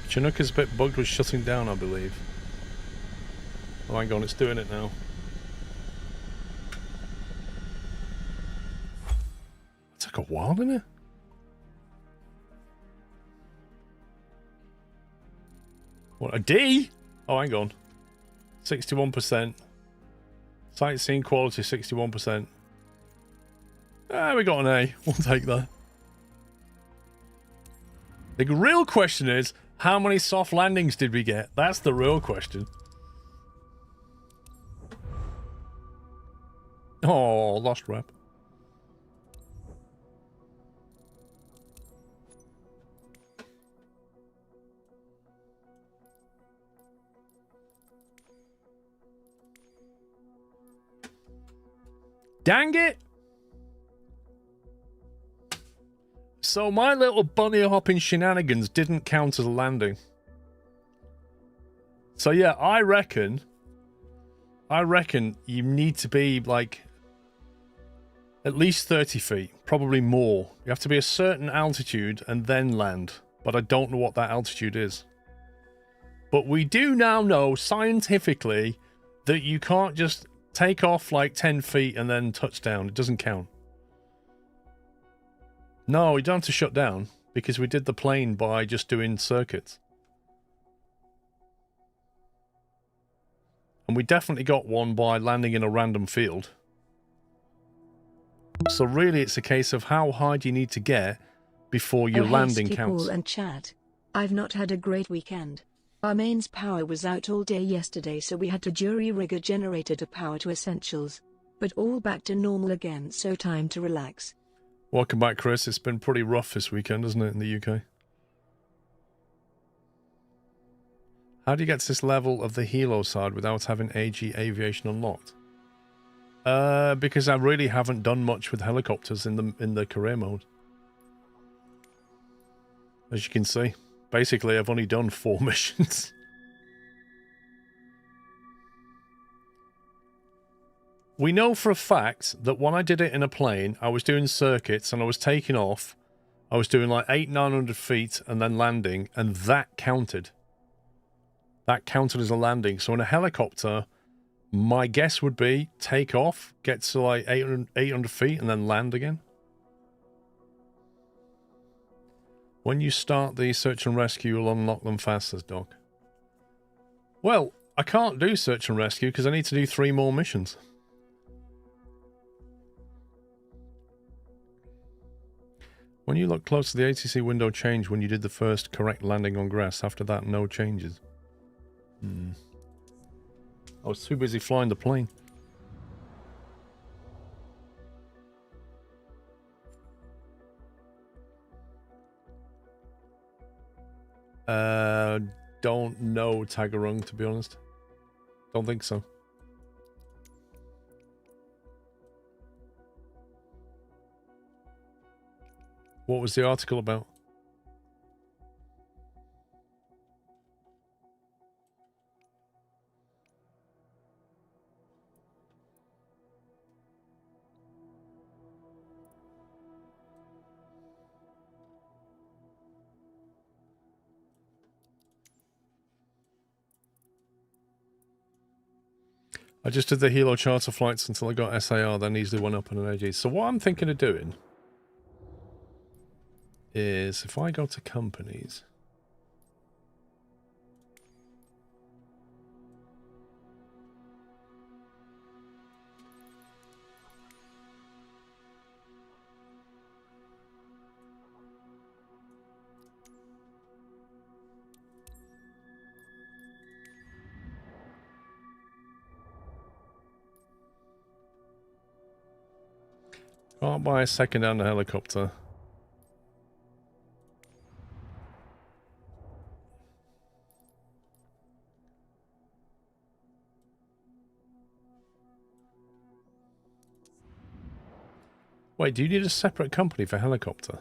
Chinook is a bit bugged with shutting down, I believe. Oh, hang on, it's doing it now. It took a while, didn't it? What, a D? Oh, hang on. 61%. Sightseeing quality, 61%. Ah, we got an A. We'll take that. The real question is, how many soft landings did we get? That's the real question. Oh, lost rep. Dang it! So my little bunny hopping shenanigans didn't count as a landing. So yeah, I reckon you need to be like at least 30 feet, probably more. You have to be a certain altitude and then land, but I don't know what that altitude is. But we do now know scientifically that you can't just take off like 10 feet and then touch down. It doesn't count. No, we don't have to shut down because we did the plane by just doing circuits. And we definitely got one by landing in a random field. So really it's a case of how high do you need to get before your landing counts. Paul and chat. I've not had a great weekend. Our mains power was out all day yesterday, so we had to jury-rig a generator to power to essentials. But all back to normal again, so time to relax. Welcome back, Chris. It's been pretty rough this weekend, hasn't it, in the UK? How do you get to this level of the helo side without having AG Aviation unlocked? Because I really haven't done much with helicopters in the career mode. As you can see, basically I've only done 4 missions. We know for a fact that when I did it in a plane, I was doing circuits and I was taking off. I was doing like 800-900 feet and then landing, and that counted. That counted as a landing. So in a helicopter, my guess would be take off, get to like 800 feet and then land again. When you start the search and rescue, you'll unlock them fast, says Doc. Well, I can't do search and rescue because I need to do 3 more missions. When you look close to the ATC window changed when you did the first correct landing on grass. After that, no changes. I was too busy flying the plane. Don't know Tagarung, to be honest. Don't think so. What was the article about? I just did the Helo charter flights until I got SAR, then easily went up on an AG. So what I'm thinking of doing is if I go to companies, can't buy a second-hand helicopter. Wait, do you need a separate company for helicopter?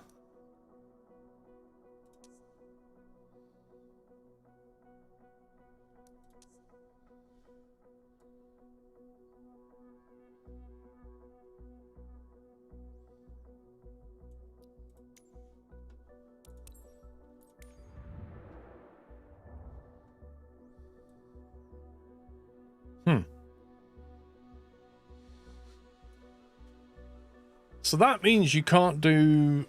So that means you can't do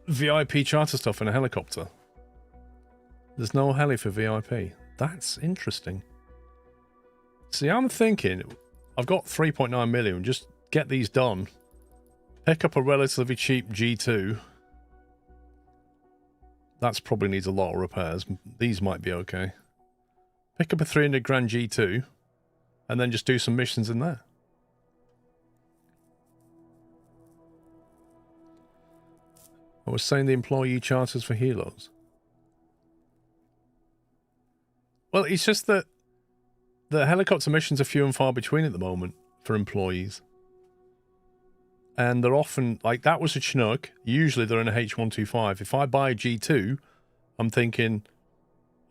VIP charter stuff in a helicopter. There's no heli for VIP. That's interesting. See, I'm thinking, I've got 3.9 million, just get these done. Pick up a relatively cheap G2. That's probably needs a lot of repairs. These might be okay. Pick up a 300 grand G2, and then just do some missions in there. I was saying the employee charters for helos. Well, it's just that the helicopter missions are few and far between at the moment for employees. And they're often, like that was a Chinook, usually they're in a H125. If I buy a G2, I'm thinking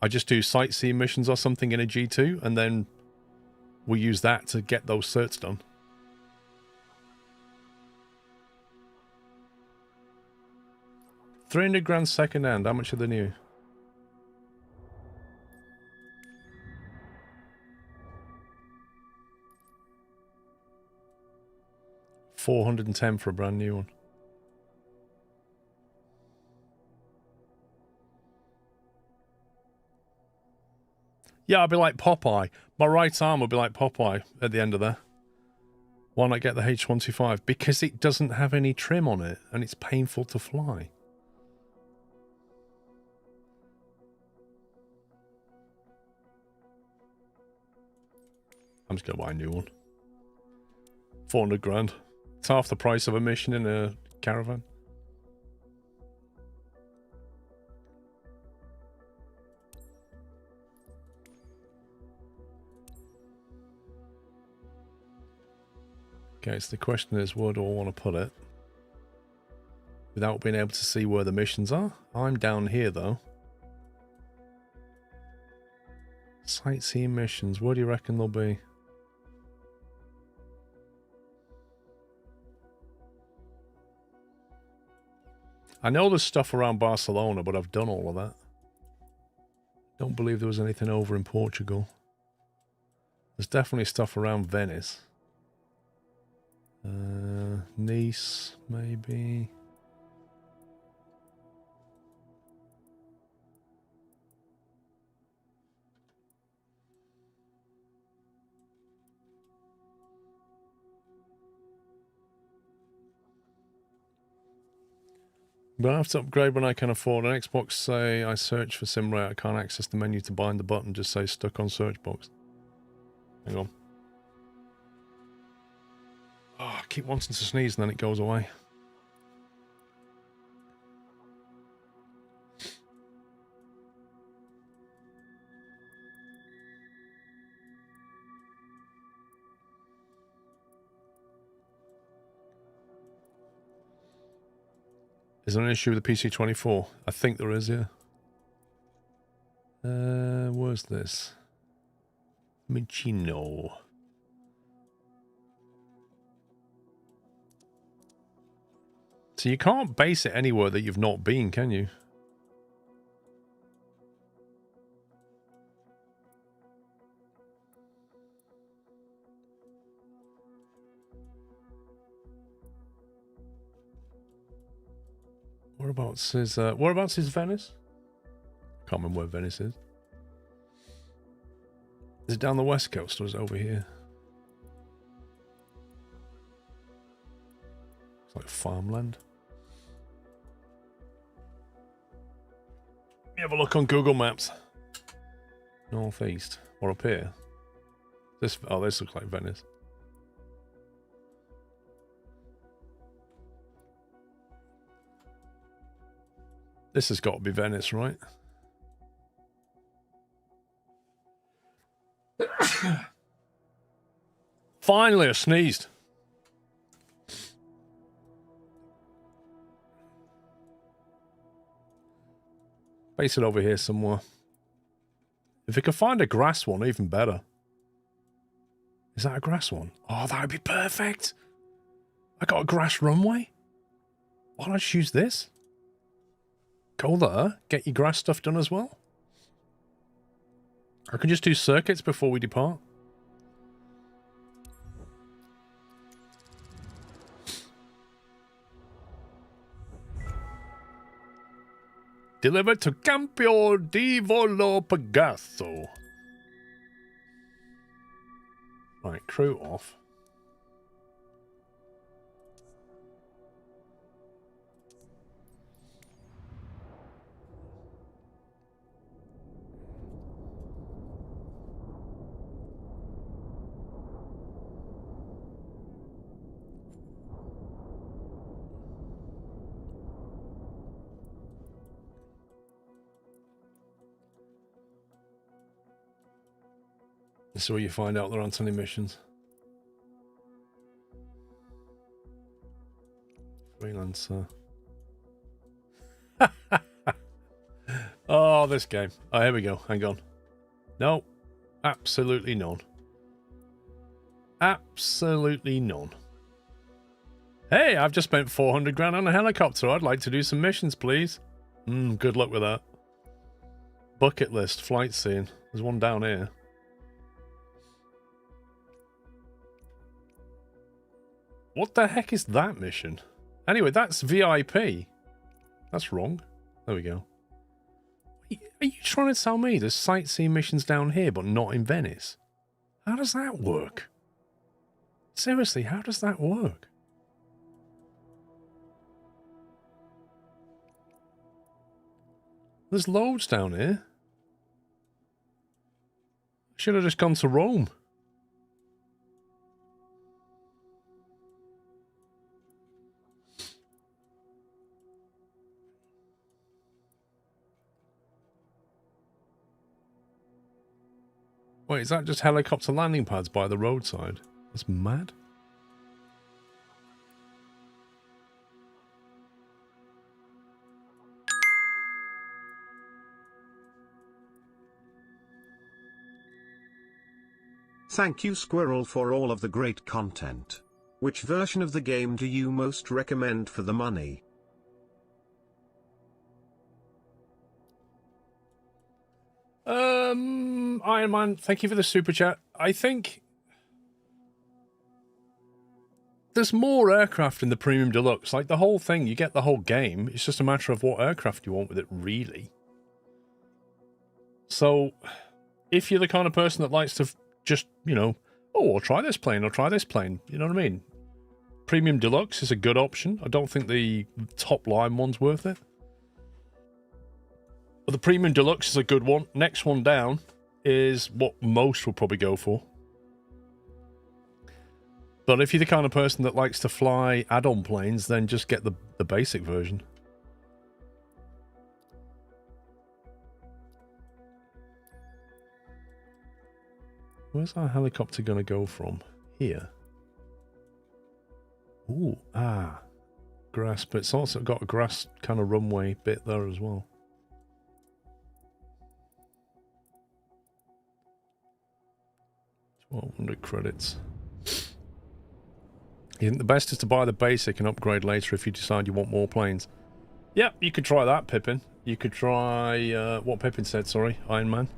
I just do sightseeing missions or something in a G2, and then we use that to get those certs done. $300 grand second hand, how much are they new? $410 for a brand new one. Yeah, I'll be like Popeye. My right arm will be like Popeye at the end of there. Why not get the H125? Because it doesn't have any trim on it, and it's painful to fly. I'm just going to buy a new one. 400 grand. It's half the price of a mission in a caravan. Okay, so the question is, where do I want to put it? Without being able to see where the missions are? I'm down here, though. Sightseeing missions, where do you reckon they'll be? I know there's stuff around Barcelona, but I've done all of that. Don't believe there was anything over in Portugal. There's definitely stuff around Venice. Nice, maybe. But I have to upgrade when I can afford. An Xbox say I search for SimRate. I can't access the menu to bind the button. Just say stuck on search box. Hang on. Oh, I keep wanting to sneeze and then it goes away. Is there an issue with the PC24? I think there is, yeah. Where's this? Michino. So you can't base it anywhere that you've not been, can you? Whereabouts is Venice? Can't remember where Venice is. Is it down the west coast or is it over here? It's like farmland. Let me have a look on Google Maps. Northeast. Or up here. This looks like Venice. This has got to be Venice, right? Finally, I sneezed. Base it over here somewhere. If we could find a grass one, even better. Is that a grass one? Oh, that would be perfect. I got a grass runway. Why don't I just use this? Go there, get your grass stuff done as well. I can just do circuits before we depart. Delivered to Campio di Volo Pagasso. Right, crew off. This is where you find out there aren't any missions. Freelancer. Oh, this game. Oh, here we go. Hang on. No. Absolutely none. Absolutely none. Hey, I've just spent 400 grand on a helicopter. I'd like to do some missions, please. Good luck with that. Bucket list, flight scene. There's one down here. What the heck is that mission? Anyway, that's VIP. That's wrong. There we go. Are you trying to tell me there's sightseeing missions down here but not in Venice? How does that work? Seriously, how does that work? There's loads down here. Should have just gone to Rome. Wait, is that just helicopter landing pads by the roadside? That's mad. Thank you, Squirrel, for all of the great content. Which version of the game do you most recommend for the money? Iron Man, thank you for the super chat. I think there's more aircraft in the Premium Deluxe. Like, the whole thing, you get the whole game. It's just a matter of what aircraft you want with it, really. So, if you're the kind of person that likes to just, you know, oh, I'll try this plane, I'll try this plane. You know what I mean? Premium Deluxe is a good option. I don't think the top line one's worth it. But the Premium Deluxe is a good one. Next one down is what most will probably go for. But if you're the kind of person that likes to fly add-on planes, then just get the basic version. Where's our helicopter going to go from? Here. Ooh, grass, but it's also got a grass kind of runway bit there as well. 1,200 credits. You think the best is to buy the basic and upgrade later if you decide you want more planes? Yep, you could try that, Pippin. You could try, what Pippin said, sorry, Iron Man.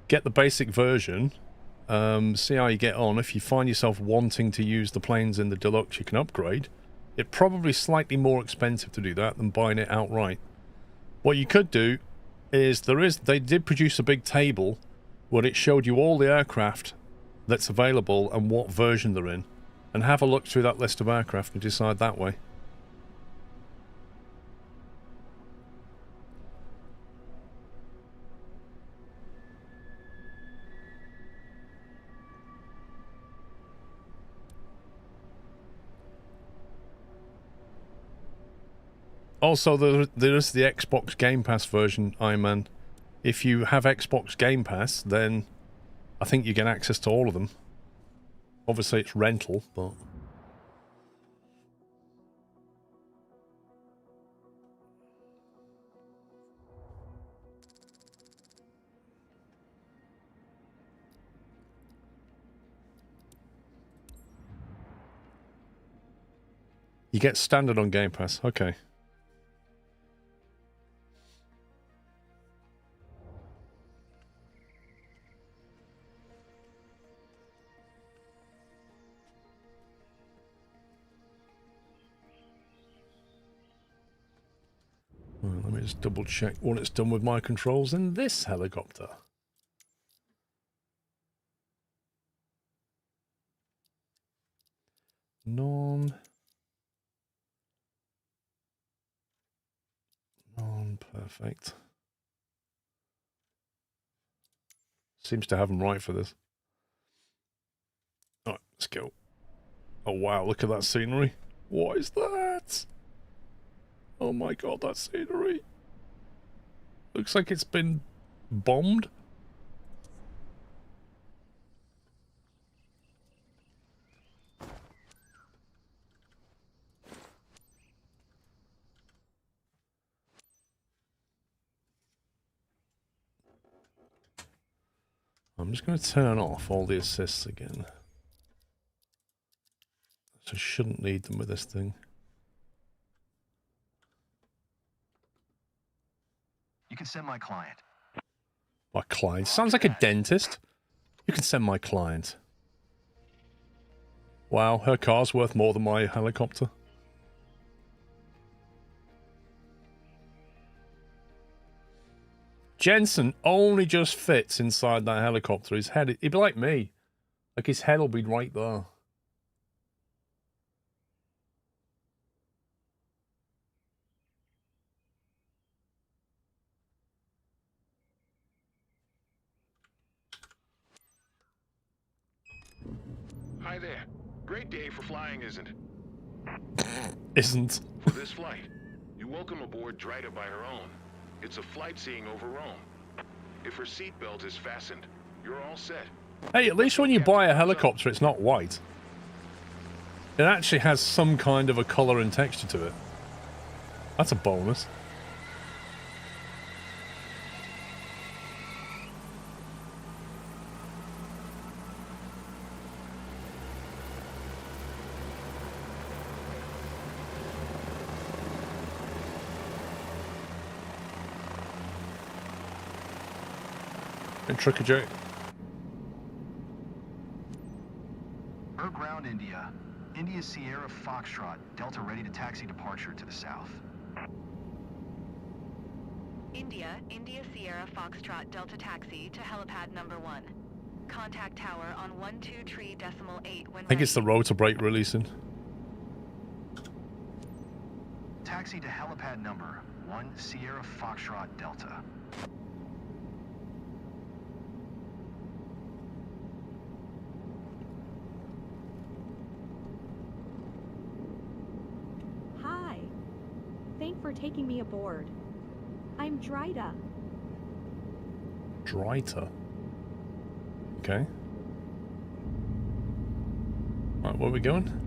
Get the basic version, see how you get on. If you find yourself wanting to use the planes in the Deluxe, you can upgrade. It's probably slightly more expensive to do that than buying it outright. What you could do is, they did produce a big table where it showed you all the aircraft that's available and what version they're in. And have a look through that list of aircraft and decide that way. Also, there is the Xbox Game Pass version, Iron Man. If you have Xbox Game Pass, then I think you get access to all of them. Obviously, it's rental, but... You get standard on Game Pass. Okay. Right, let me just double check what it's done with my controls in this helicopter. Non-perfect. Seems to have them right for this. Alright, let's go. Oh wow, look at that scenery. What is that? Oh my god, that scenery. Looks like it's been bombed. I'm just going to turn off all the assists again. So I shouldn't need them with this thing. You can send my client. My client? Sounds like a dentist. You can send my client. Wow, her car's worth more than my helicopter. Jensen only just fits inside that helicopter. His head, he'd be like me. Like his head will be right there. Hi there. Great day for flying, isn't it? Isn't. For this flight, you welcome aboard Drida by her own. It's a flight seeing over Rome. If her seatbelt is fastened, you're all set. Hey, at least when you buy a helicopter, it's not white. It actually has some kind of a colour and texture to it. That's a bonus. And Tricker Joe. Ground India. India Sierra Foxtrot. Delta ready to taxi departure to the south. India Sierra Foxtrot Delta taxi to helipad number 1. Contact tower on 123.8 when I think it's the rotor brake releasing. Taxi to helipad number 1 Sierra Foxtrot Delta. Hi. Thanks for taking me aboard. I'm Drida. Drita. Okay. Right, where are we going?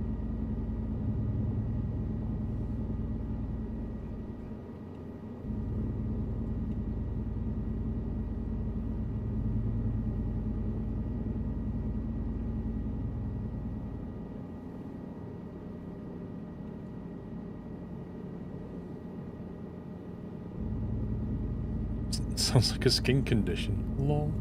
Sounds like a skin condition. Lol.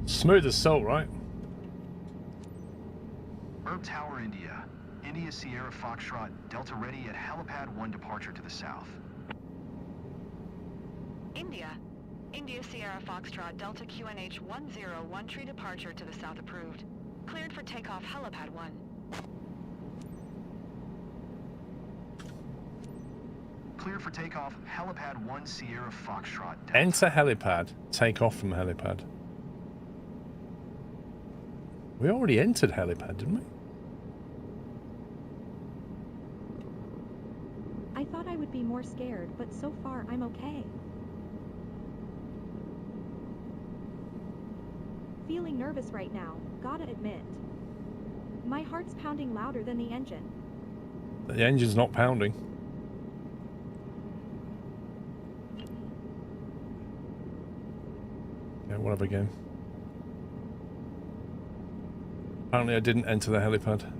Smooth as salt, right? Herb Tower, India. India Sierra Foxtrot. Delta ready at helipad 1 departure to the south. India Sierra Foxtrot Delta QNH 101 tree departure to the south approved. Cleared for takeoff helipad 1. Clear for takeoff helipad 1 Sierra Foxtrot Delta. Enter helipad. Take off from helipad. We already entered helipad, didn't we? I thought I would be more scared, but so far I'm okay. Feeling nervous right now, gotta admit. My heart's pounding louder than the engine. The engine's not pounding. Okay, whatever game. Apparently I didn't enter the helipad.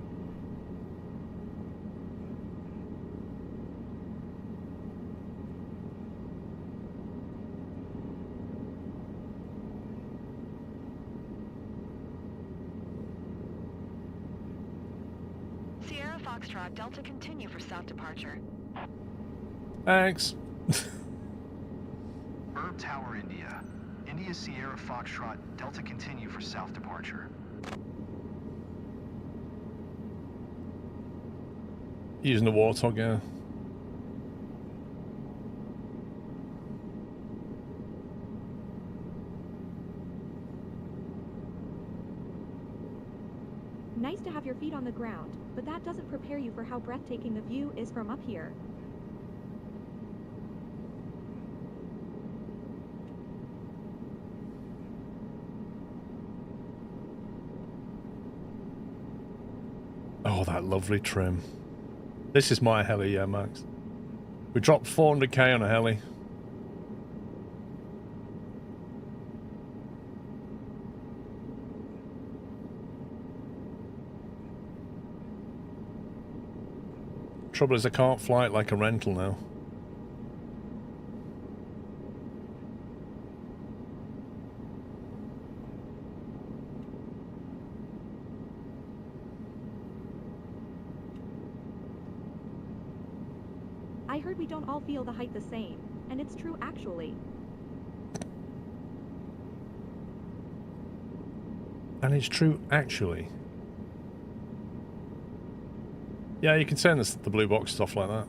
Sierra Foxtrot, Delta continue for south departure. Thanks. Herb Tower, India. India Sierra Foxtrot, Delta continue for south departure. Using the Warthog, yeah. Nice to have your feet on the ground, but that doesn't prepare you for how breathtaking the view is from up here. Oh, that lovely trim. This is my heli, yeah, Max. We dropped 400k on a heli. Trouble is I can't fly it like a rental now. I heard we don't all feel the height the same, and it's true actually. And it's true, actually. Yeah, you can send us the blue box stuff like that.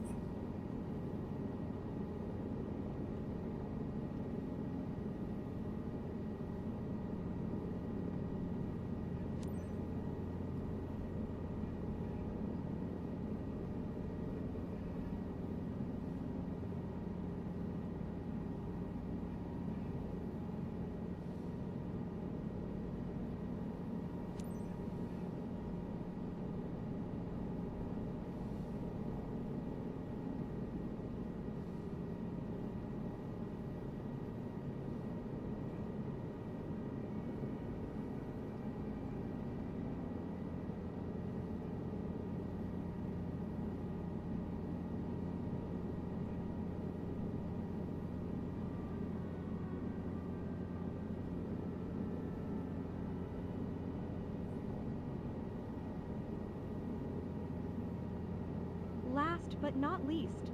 Last but not least,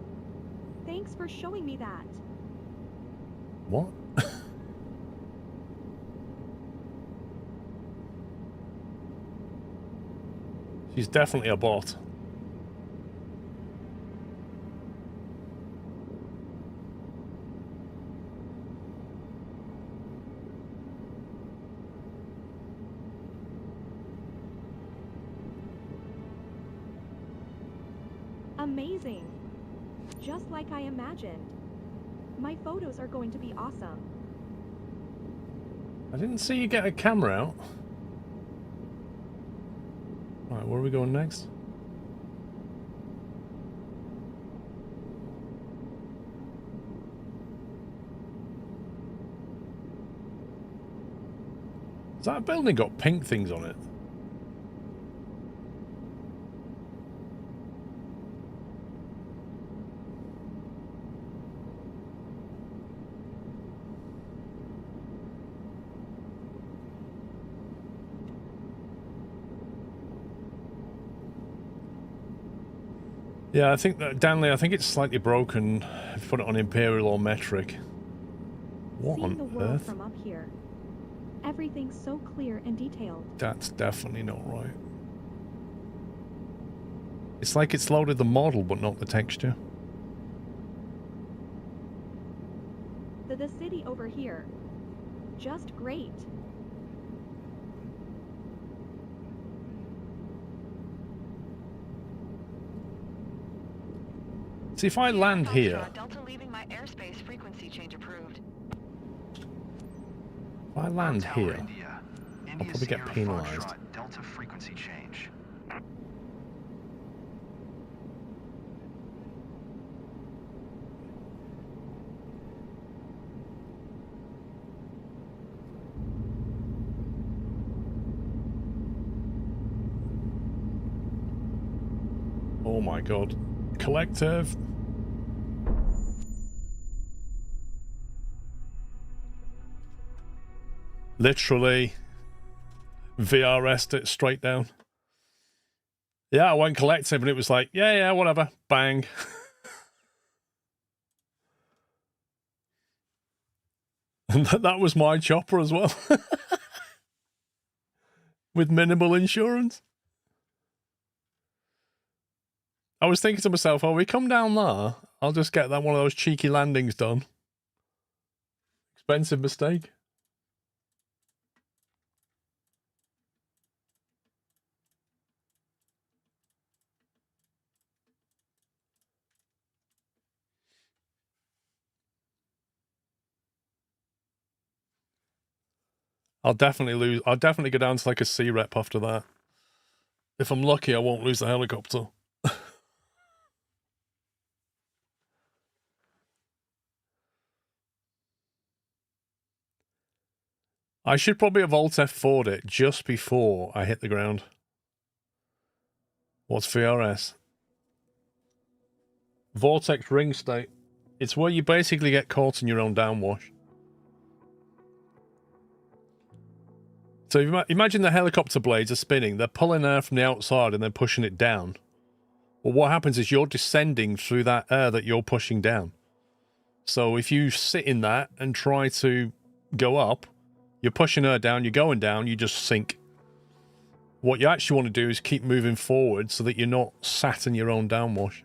thanks for showing me that. What? She's definitely a bot. Amazing. Just like I imagined. My photos are going to be awesome. I didn't see you get a camera out. Right, where are we going next? Has that building got pink things on it? Yeah, I think that, Danley, I think it's slightly broken. If you put it on Imperial or Metric. What Seeing the on world earth? from up here. Everything's so clear and detailed. That's definitely not right. It's like it's loaded the model, but not the texture. The city over here. Just great. See, if I land here, Delta leaving my airspace frequency change approved. if I land Tower, here, India. I'll India probably get Sierra penalized. Foxtrot, Delta frequency change. Oh my god. Collective. Literally VRS'd it straight down. Yeah, I went collective and it was like, yeah, whatever. Bang. And that was my chopper as well. With minimal insurance. I was thinking to myself, oh, we come down there, I'll just get that one of those cheeky landings done. Expensive mistake. I'll definitely go down to like a C rep after that. If I'm lucky, I won't lose the helicopter. I should probably have Alt F4'd it just before I hit the ground. What's VRS? Vortex ring state. It's where you basically get caught in your own downwash. So imagine the helicopter blades are spinning. They're pulling air from the outside and then pushing it down. Well, what happens is you're descending through that air that you're pushing down. So if you sit in that and try to go up, you're pushing air down, you're going down, you just sink. What you actually want to do is keep moving forward so that you're not sat in your own downwash.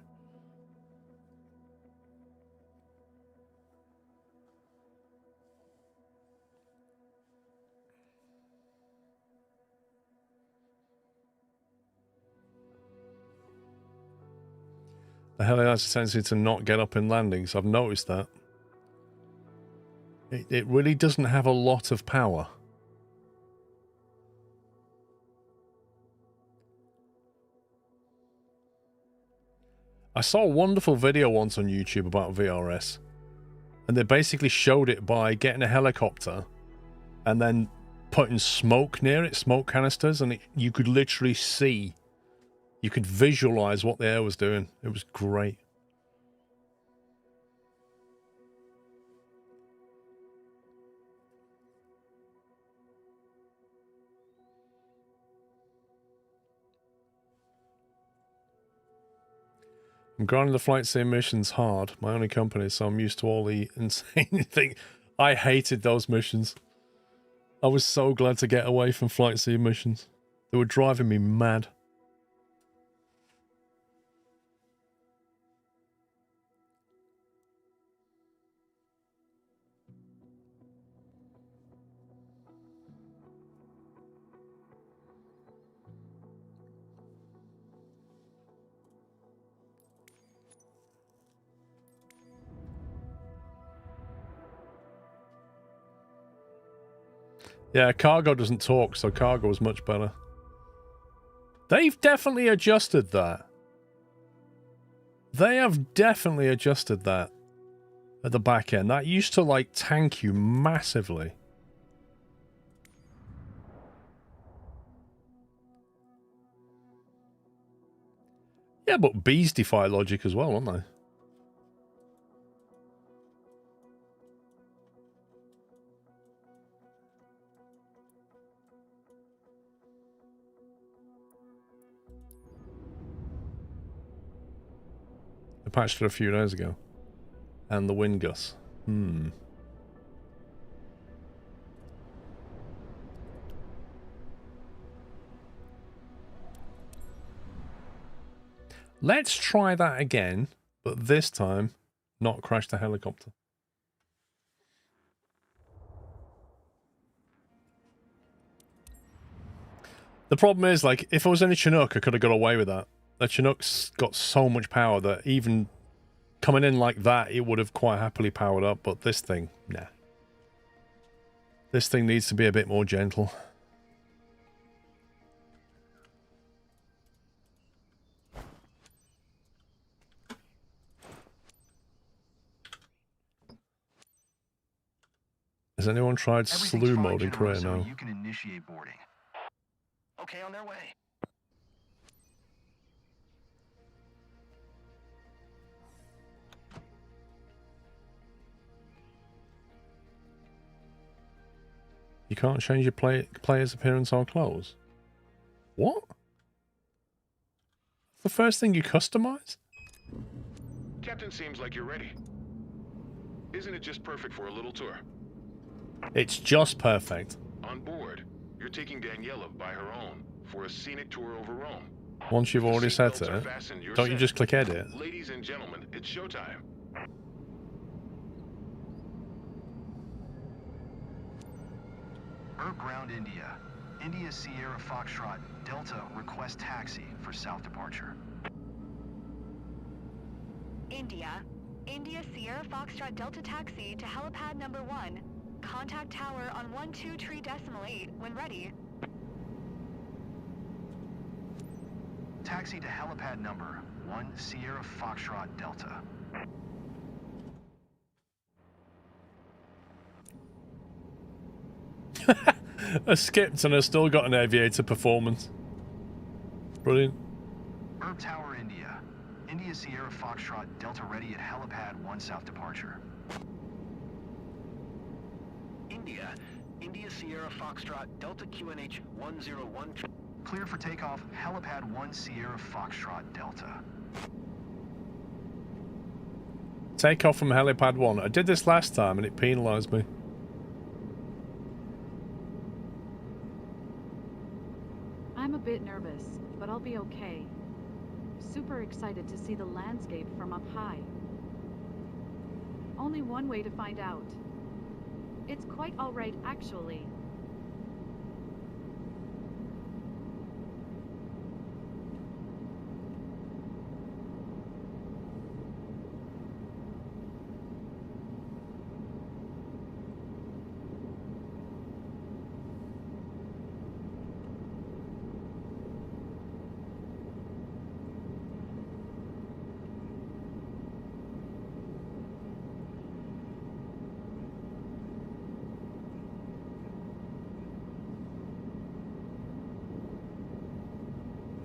The heli has a tendency to not get up in landings. I've noticed that. It really doesn't have a lot of power. I saw a wonderful video once on YouTube about VRS. And they basically showed it by getting a helicopter and then putting smoke near it, smoke canisters, and you could literally see, you could visualize what the air was doing. It was great. I'm grinding the flight sim missions hard. My only company, so I'm used to all the insane things. I hated those missions. I was so glad to get away from flight sim missions. They were driving me mad. Yeah, cargo doesn't talk, so cargo is much better. They've definitely adjusted that. They have definitely adjusted that at the back end. That used to, like, tank you massively. Yeah, but bees defy logic as well, aren't they? They patched it a few days ago. And the wind gusts. Let's try that again, but this time, not crash the helicopter. The problem is, like, if I was in a Chinook, I could have got away with that. The Chinook's got so much power that even coming in like that, it would have quite happily powered up, but this thing, nah. This thing needs to be a bit more gentle. Has anyone tried slew mode in Korea now? You can initiate boarding. Okay, on their way. You can't change your player's appearance or clothes. What? The first thing you customize? Captain, seems like you're ready. Isn't it just perfect for a little tour? It's just perfect. On board, you're taking Daniela by her own for a scenic tour over Rome. Once you've already set it, don't you just click edit? Ladies and gentlemen, it's showtime. Ground India. India Sierra Foxtrot Delta request taxi for south departure. India Sierra Foxtrot Delta taxi to helipad number 1. Contact tower on 12.3.8 when ready. Taxi to helipad number 1 Sierra Foxtrot Delta. I skipped and I still got an aviator performance. Brilliant. Tower India. India Sierra Foxtrot Delta ready at helipad 1 south departure. India Sierra Foxtrot Delta QNH 101. Clear for takeoff, helipad 1 Sierra Foxtrot Delta. Take off from helipad 1. I did this last time and it penalised me. I'm a bit nervous, but I'll be okay. Super excited to see the landscape from up high. Only one way to find out. It's quite alright, actually.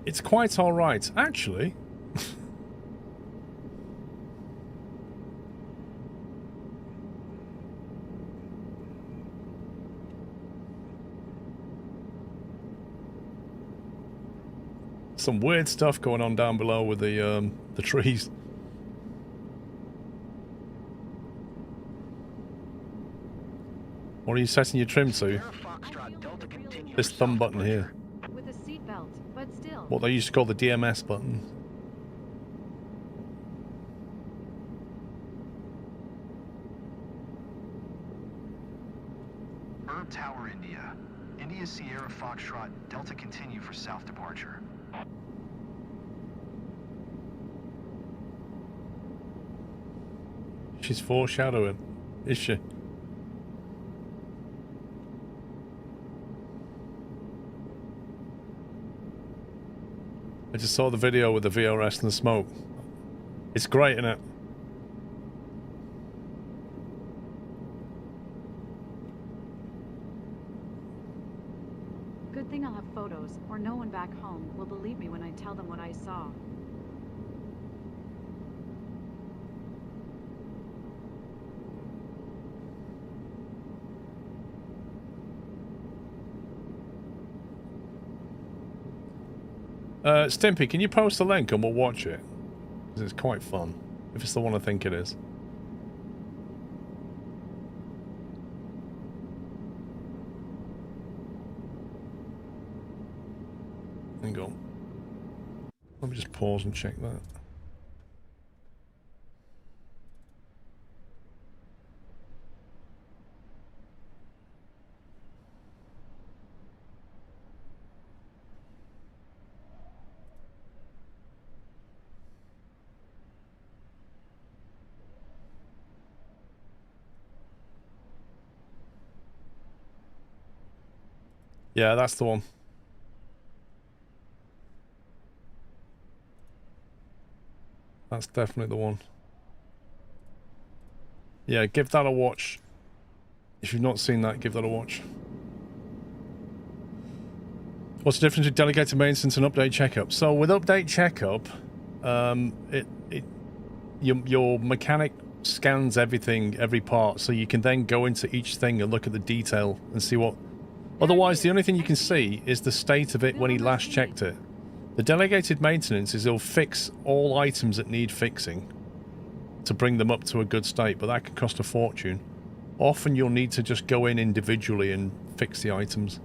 It's quite alright, actually. Some weird stuff going on down below with the trees. What are you setting your trim to? This thumb button here. With a seatbelt, but still. What they used to call the DMS button. Tower India. India Sierra Foxtrot Delta continue for south departure. She's foreshadowing, is she? I just saw the video with the VRS and the smoke. It's great, isn't it? Good thing I'll have photos, or no one back home will believe me when I tell them what I saw. Stimpy, can you post the link and we'll watch it? Because it's quite fun. If it's the one I think it is. Hang on. Let me just pause and check that. Yeah, that's the one. That's definitely the one. Yeah, give that a watch. If you've not seen that, give that a watch. What's the difference with delegated maintenance and update checkup? So with update checkup, your mechanic scans everything, every part, so you can then go into each thing and look at the detail and see what Otherwise, the only thing you can see is the state of it when he last checked it. The delegated maintenance is he'll fix all items that need fixing to bring them up to a good state, but that can cost a fortune. Often you'll need to just go in individually and fix the items.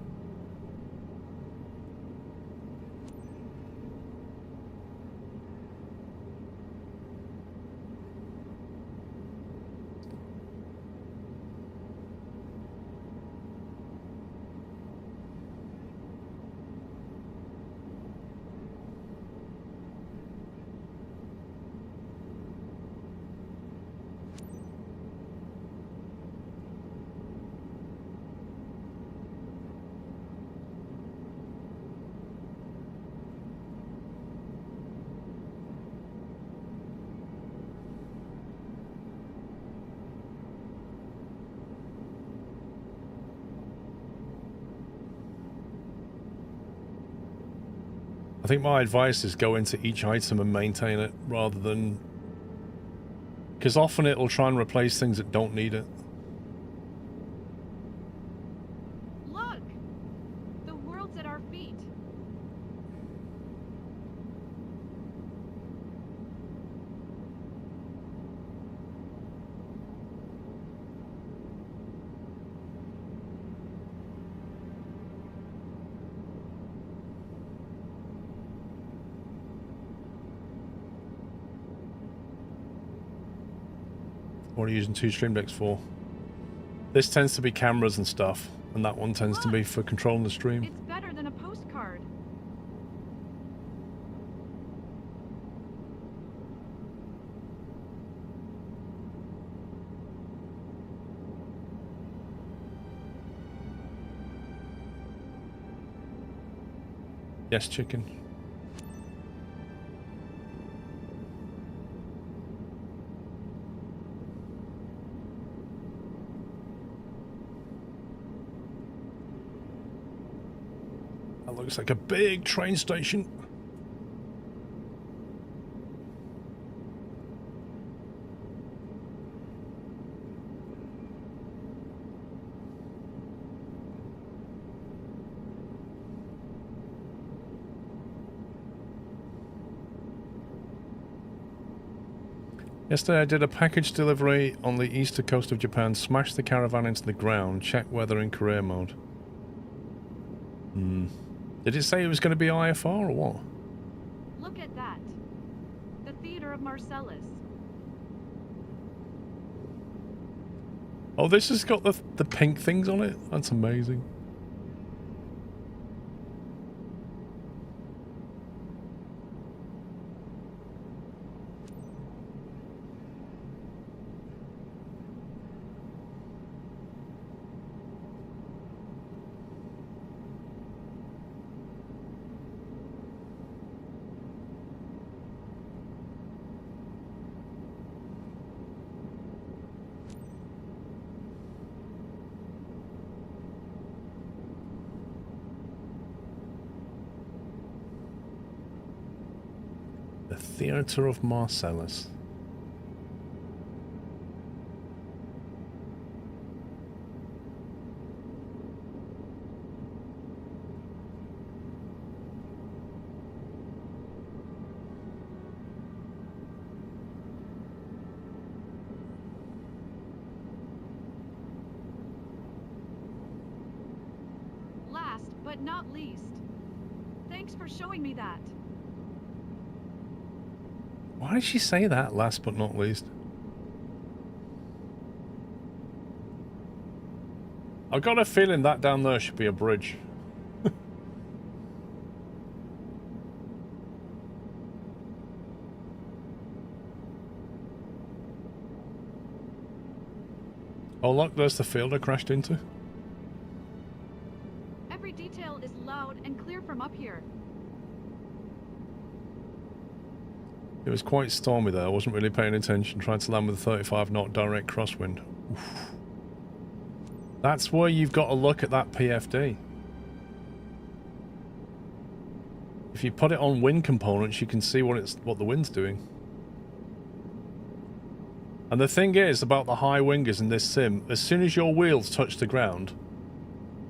I think my advice is go into each item and maintain it rather than... because often it'll try and replace things that don't need it. Look! The world's at our feet. What are you using two stream decks for? This tends to be cameras and stuff, and that one tends to be for controlling the stream. It's better than a postcard. Yes, chicken. Looks like a big train station. Yesterday I did a package delivery on the eastern coast of Japan, smashed the caravan into the ground, checked weather in career mode. Did it say it was going to be IFR or what? Look at that. The Theater of Marcellus. Oh, this has got the pink things on it? That's amazing. Theater of Marcellus. Last but not least, thanks for showing me that. Why did she say that, last but not least? I've got a feeling that down there should be a bridge. Oh look, there's the field I crashed into. Every detail is loud and clear from up here. It was quite stormy there, I wasn't really paying attention, trying to land with a 35 knot direct crosswind. Oof. That's where you've got to look at that PFD. If you put it on wind components, you can see what the wind's doing. And the thing is about the high wingers in this sim, as soon as your wheels touch the ground,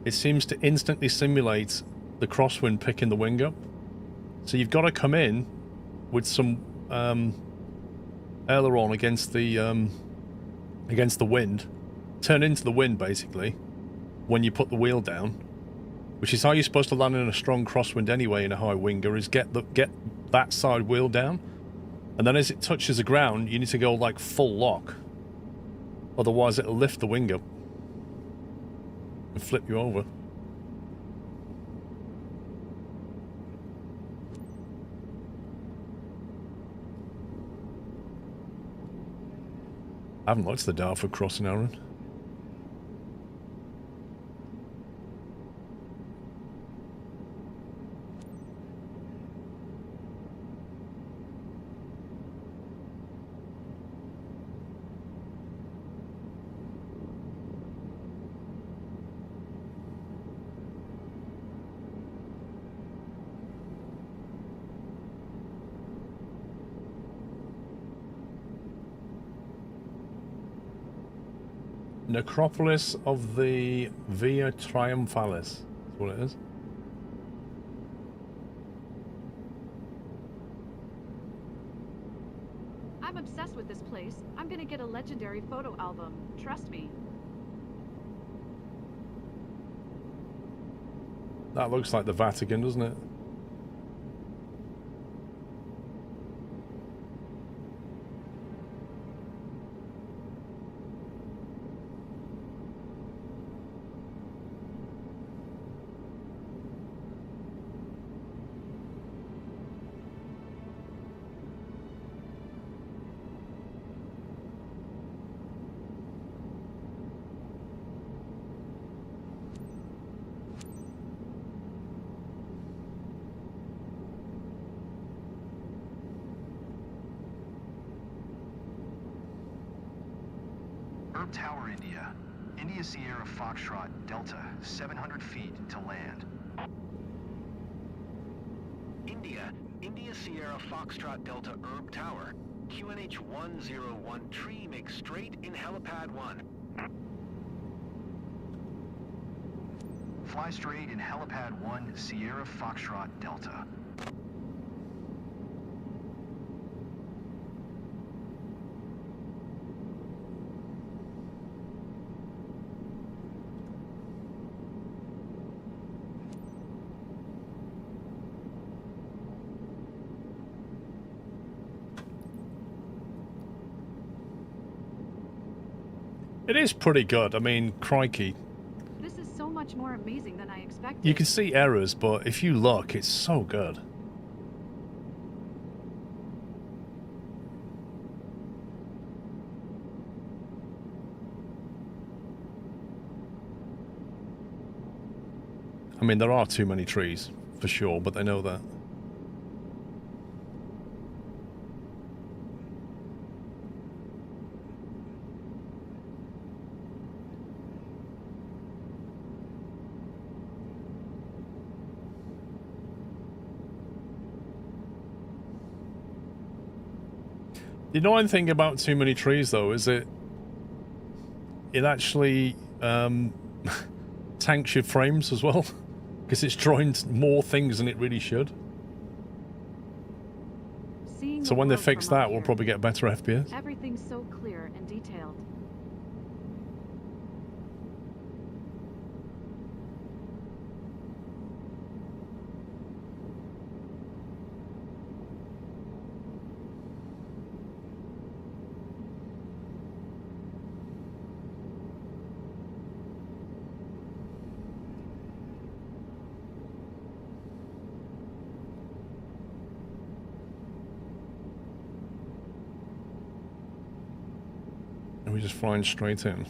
it seems to instantly simulate the crosswind picking the wing up. So you've got to come in with some aileron against the wind, turn into the wind basically when you put the wheel down, which is how you're supposed to land in a strong crosswind anyway in a high winger, is get that side wheel down, and then as it touches the ground you need to go like full lock, otherwise it'll lift the wing up and flip you over. I haven't looked at the Dartford crossing, Aaron. Necropolis of the Via Triumphalis. That's what it is. I'm obsessed with this place. I'm gonna get a legendary photo album. Trust me. That looks like the Vatican, doesn't it? Tower, India. India Sierra Foxtrot Delta, 700 feet to land. India Sierra Foxtrot Delta Herb Tower. QNH 101 tree makes straight in helipad 1. Fly straight in helipad 1 Sierra Foxtrot Delta. It is pretty good. I mean, crikey. This is so much more amazing than I expected. You can see errors, but if you look, it's so good. I mean, there are too many trees, for sure, but they know that. The annoying thing about too many trees, though, is it actually tanks your frames as well, because it's drawing more things than it really should. So when they fix that, we'll probably get better FPS. Everything's so clear and detailed. And we just flying straight in.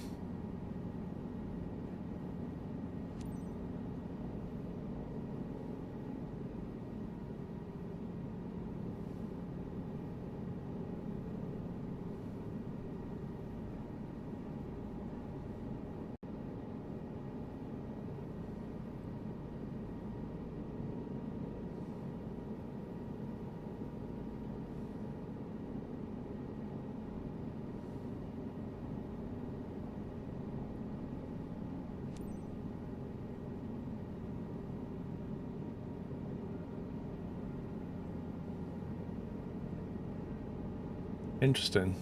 Interesting.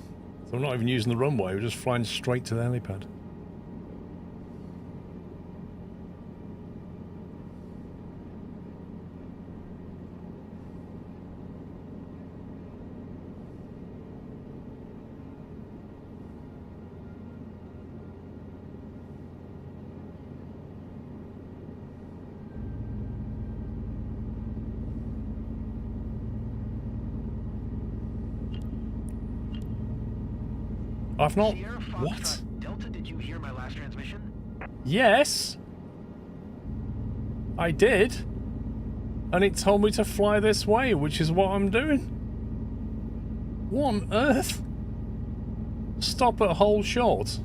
So I'm not even using the runway, we're just flying straight to the helipad. I've not... Sierra What? Foxtrot Delta, did you hear my last transmission? Yes! I did. And it told me to fly this way, which is what I'm doing. What on earth? Stop at Hole Short.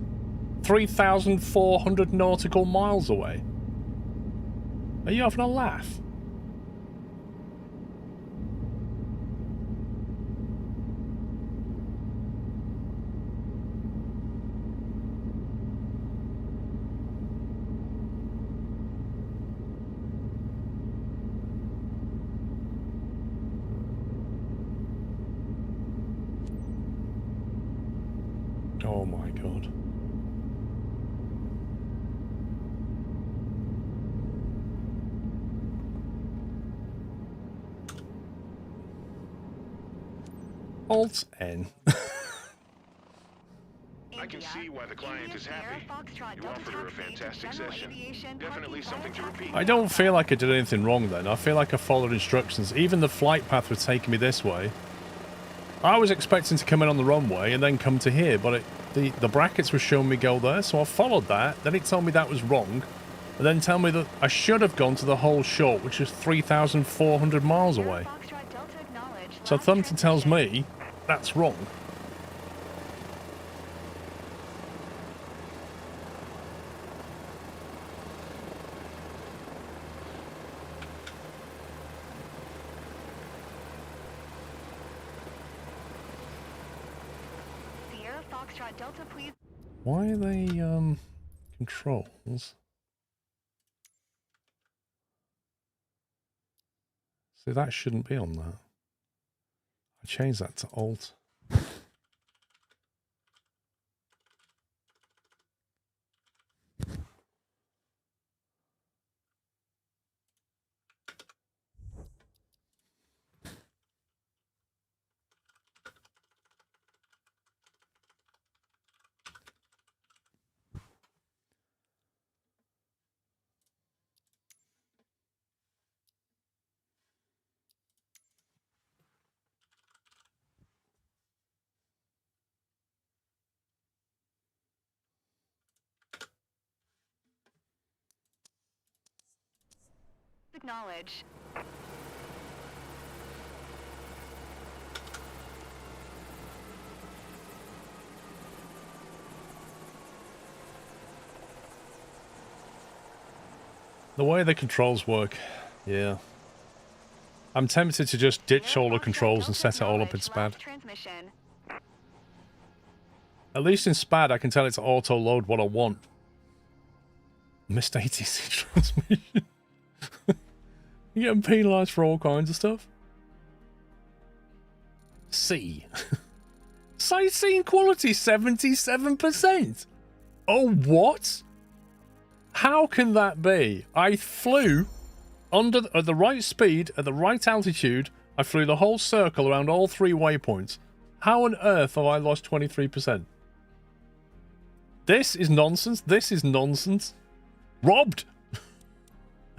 3,400 nautical miles away. Are you having a laugh? Oh my god. Alt N. I can see why the client is happy. You offered her a fantastic session. Definitely something to repeat. I don't feel like I did anything wrong then. I feel like I followed instructions. Even the flight path was taking me this way. I was expecting to come in on the runway and then come to here, but the brackets were showing me go there, so I followed that. Then it told me that was wrong, and then tell me that I should have gone to the Hole Short, which is 3,400 miles away. So something tells me that's wrong. Delta, please. Why are they, controls? See, that shouldn't be on that. I changed that to Alt. Acknowledge. The way the controls work, yeah. I'm tempted to just ditch all the controls and set it all up in SPAD. At least in SPAD, I can tell it to auto-load what I want. Missed ATC transmission. You're getting penalised for all kinds of stuff. C. Sightseeing quality 77%. Oh, what? How can that be? I flew at the right speed, at the right altitude. I flew the whole circle around all 3 waypoints. How on earth have I lost 23%? This is nonsense. This is nonsense. Robbed.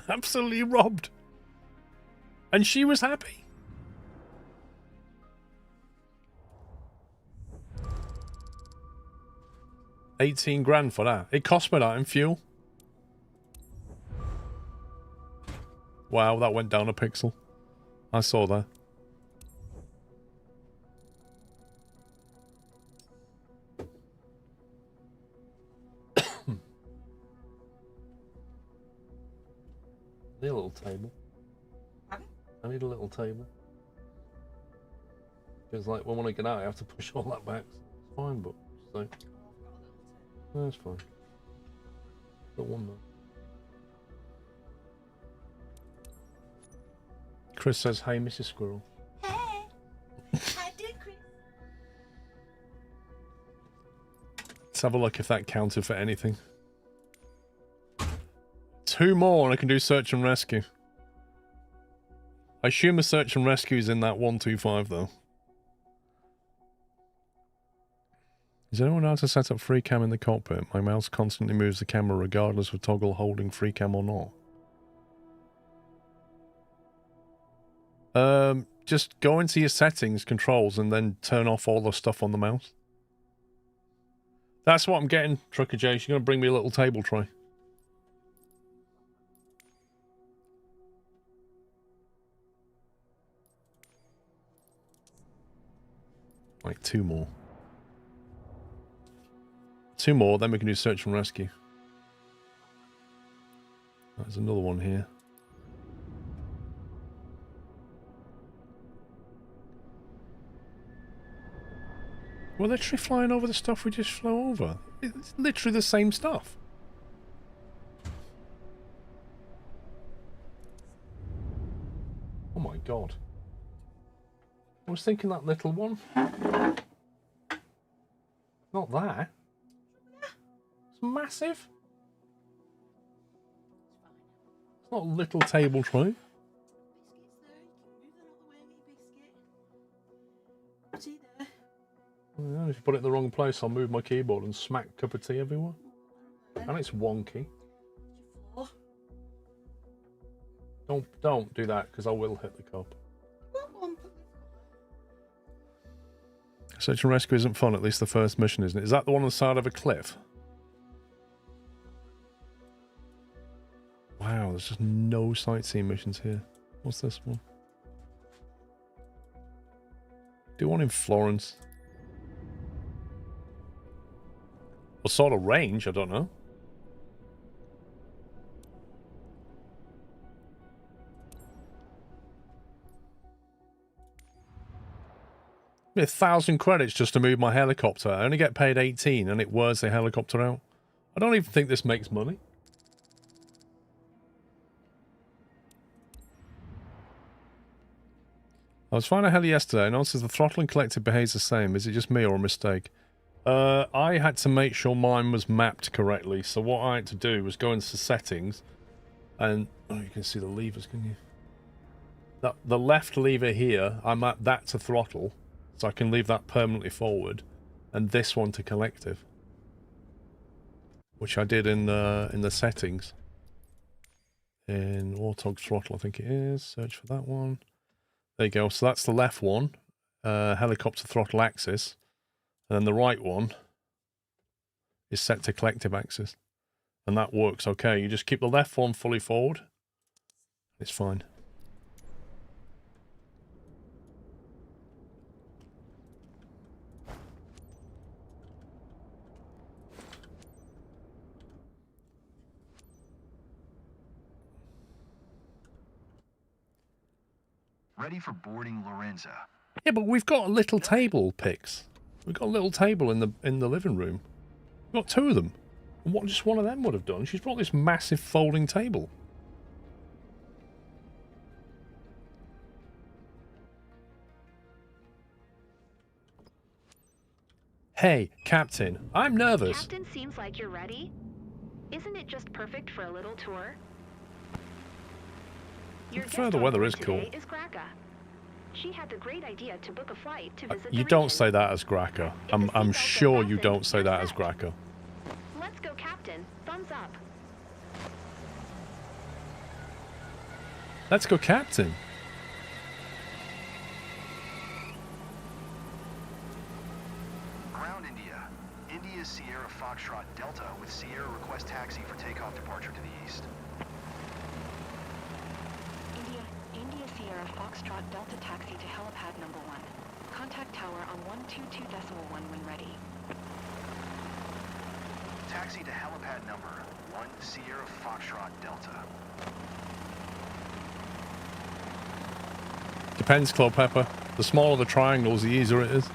Absolutely robbed. And she was happy. $18,000 for that. It cost me that in fuel. Wow, that went down a pixel. I saw that. Need a little table. I need a little table. Because like when I get out I have to push all that back. It's fine, but so no, it's fine. Got one though. Chris says, "Hey, Mrs. Squirrel." Hey, how you doing, Chris? have a look if that counted for anything. 2 more and I can do search and rescue. I assume a search and rescue is in that 125 though. Is anyone else to set up free cam in the cockpit? My mouse constantly moves the camera regardless of toggle holding free cam or not. Just go into your settings, controls, and then turn off all the stuff on the mouse. That's what I'm getting, Trucker J. She's going to bring me a little table tray. Like 2 more. 2 more, then we can do search and rescue. There's another one here. We're literally flying over the stuff we just flew over. It's literally the same stuff. Oh my god. I was thinking that little one. Not that. It's massive. It's not a little table tray. Yeah, if you put it in the wrong place, I'll move my keyboard and smack a cup of tea everywhere. And it's wonky. Don't do that, because I will hit the cup. Search and rescue isn't fun, at least the first mission, isn't it? Is that the one on the side of a cliff? Wow, there's just no sightseeing missions here. What's this one? Do one in Florence. What sort of range? I don't know. I mean, 1,000 credits just to move my helicopter. I only get paid 18 and it wears the helicopter out. I don't even think this makes money. I was flying a heli yesterday. I noticed the throttle and collective behaves the same. Is it just me or a mistake? I had to make sure mine was mapped correctly. So what I had to do was go into settings and... Oh, you can see the levers, can you? The left lever here, I mapped that to throttle. So I can leave that permanently forward. And this one to collective. Which I did in the settings. In Warthog throttle, I think it is. Search for that one. There you go. So that's the left one. Helicopter throttle axis. And then the right one is set to collective axis. And that works okay. You just keep the left one fully forward. It's fine. Ready for boarding Lorenza. Yeah, but we've got a little table, Pix. We've got a little table in the living room. We've got 2 of them. And what just one of them would have done? She's brought this massive folding table. Hey, Captain, I'm nervous. Captain, seems like you're ready. Isn't it just perfect for a little tour? Your guest The on weather board is cool. today is Graka. She had the great idea to book a flight to visit You the don't region. say that as Graka. I'm sure you don't say that as Graka. Let's go, Captain. Thumbs up. Let's go, Captain. Ground India. India Sierra Foxtrot Delta with Sierra request taxi for takeoff departure to the east. India Sierra Foxtrot Delta taxi to helipad number 1. Contact tower on 122.1 when ready. Taxi to helipad number 1 Sierra Foxtrot Delta. Depends, Clopepper. The smaller the triangles, the easier it is.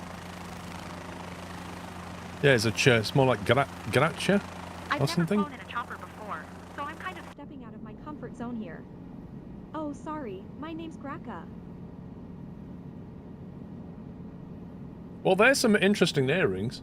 Yeah, it's a chair. It's more like Gracia or something. I've never flown in a chopper before, so I'm kind of stepping out of my comfort zone here. Oh, sorry. My name's Graka. Well, there's some interesting earrings.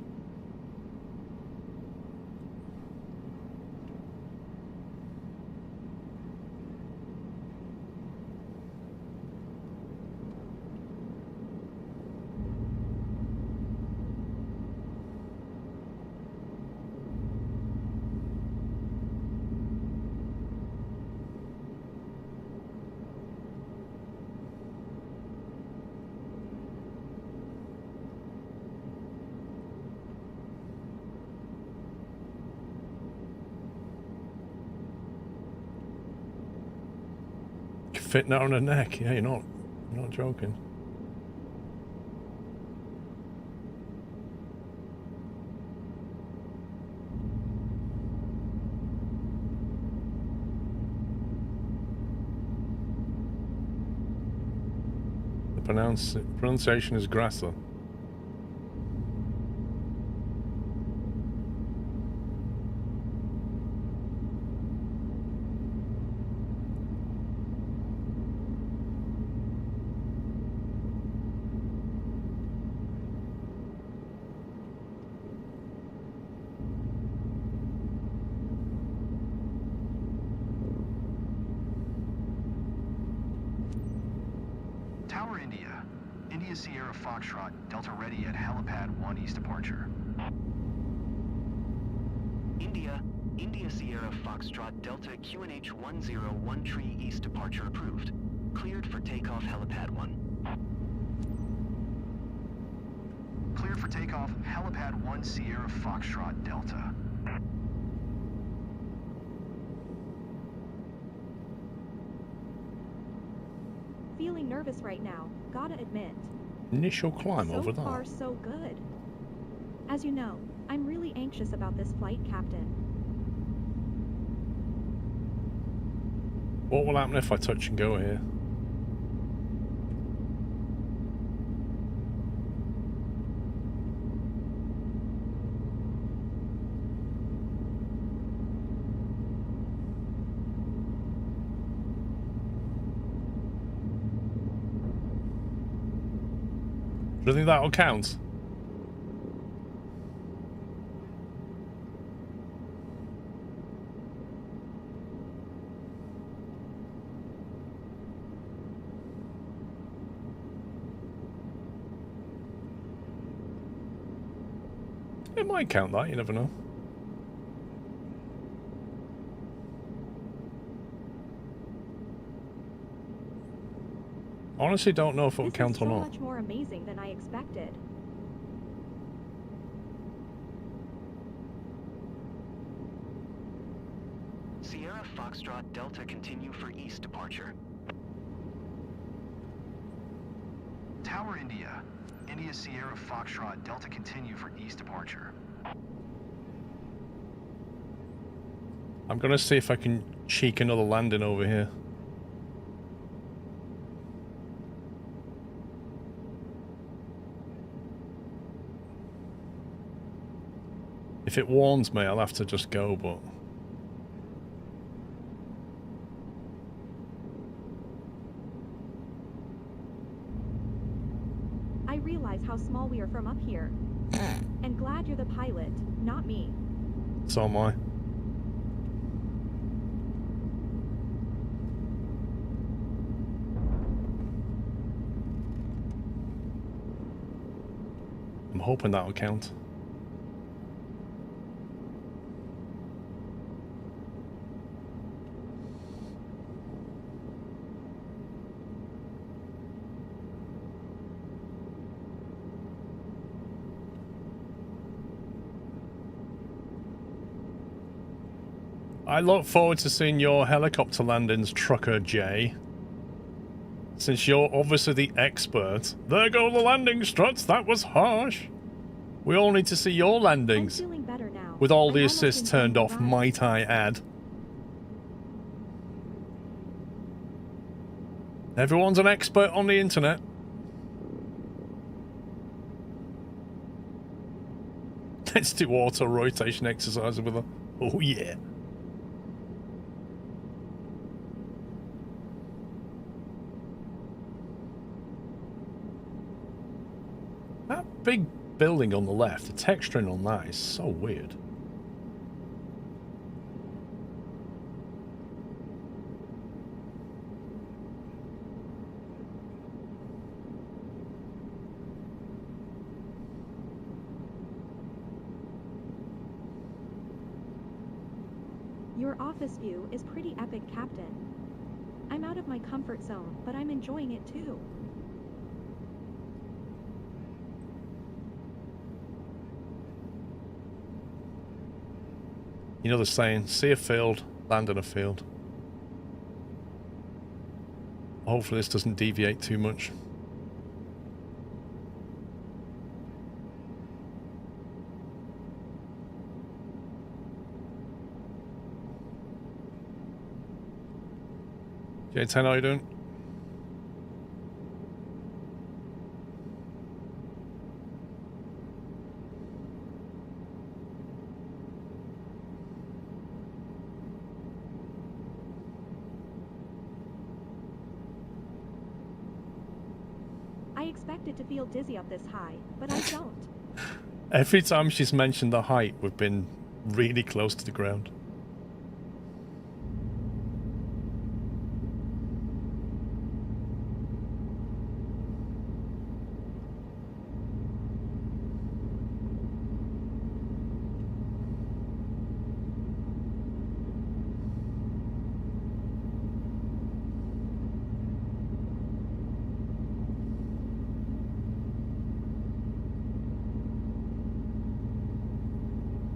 fitting out on her neck. Yeah, you're not joking. The pronunciation is Grasser. Tower India. India Sierra Foxtrot, Delta ready at helipad 1 east departure. India Sierra Foxtrot, Delta QNH 101 tree east departure approved. Cleared for takeoff helipad 1. Cleared for takeoff helipad 1 Sierra Foxtrot, Delta. Feeling nervous right now, gotta admit. Initial climb over So there. far, so good. As you know, I'm really anxious about this flight, Captain. What will happen if I touch and go here? Do you think that'll count? It might count that, you never know. Honestly, don't know if it will count or This is so not. much more amazing than I expected. Sierra Foxtrot, Delta continue for east departure. Tower India. India Sierra Foxtrot, Delta continue for east departure. I'm gonna see if I can cheek another landing over here. If it warns me, I'll have to just go, but... I realize how small we are from up here. And glad you're the pilot, not me. So am I. I'm hoping that'll count. I look forward to seeing your helicopter landings, Trucker J. Since you're obviously the expert. There go the landing struts, that was harsh. We all need to see your landings. I'm feeling better now. With all I'm the almost assists enjoying turned the off, ride. might I add. Everyone's an expert on the internet. Let's do auto rotation exercises with her. Oh yeah. That big building on the left, the texturing on that is so weird. Your office view is pretty epic, Captain. I'm out of my comfort zone, but I'm enjoying it too. You know the saying, see a field, land in a field. Hopefully this doesn't deviate too much. J10, how you doing? I expected to feel dizzy up this high, but I don't. Every time she's mentioned the height, we've been really close to the ground.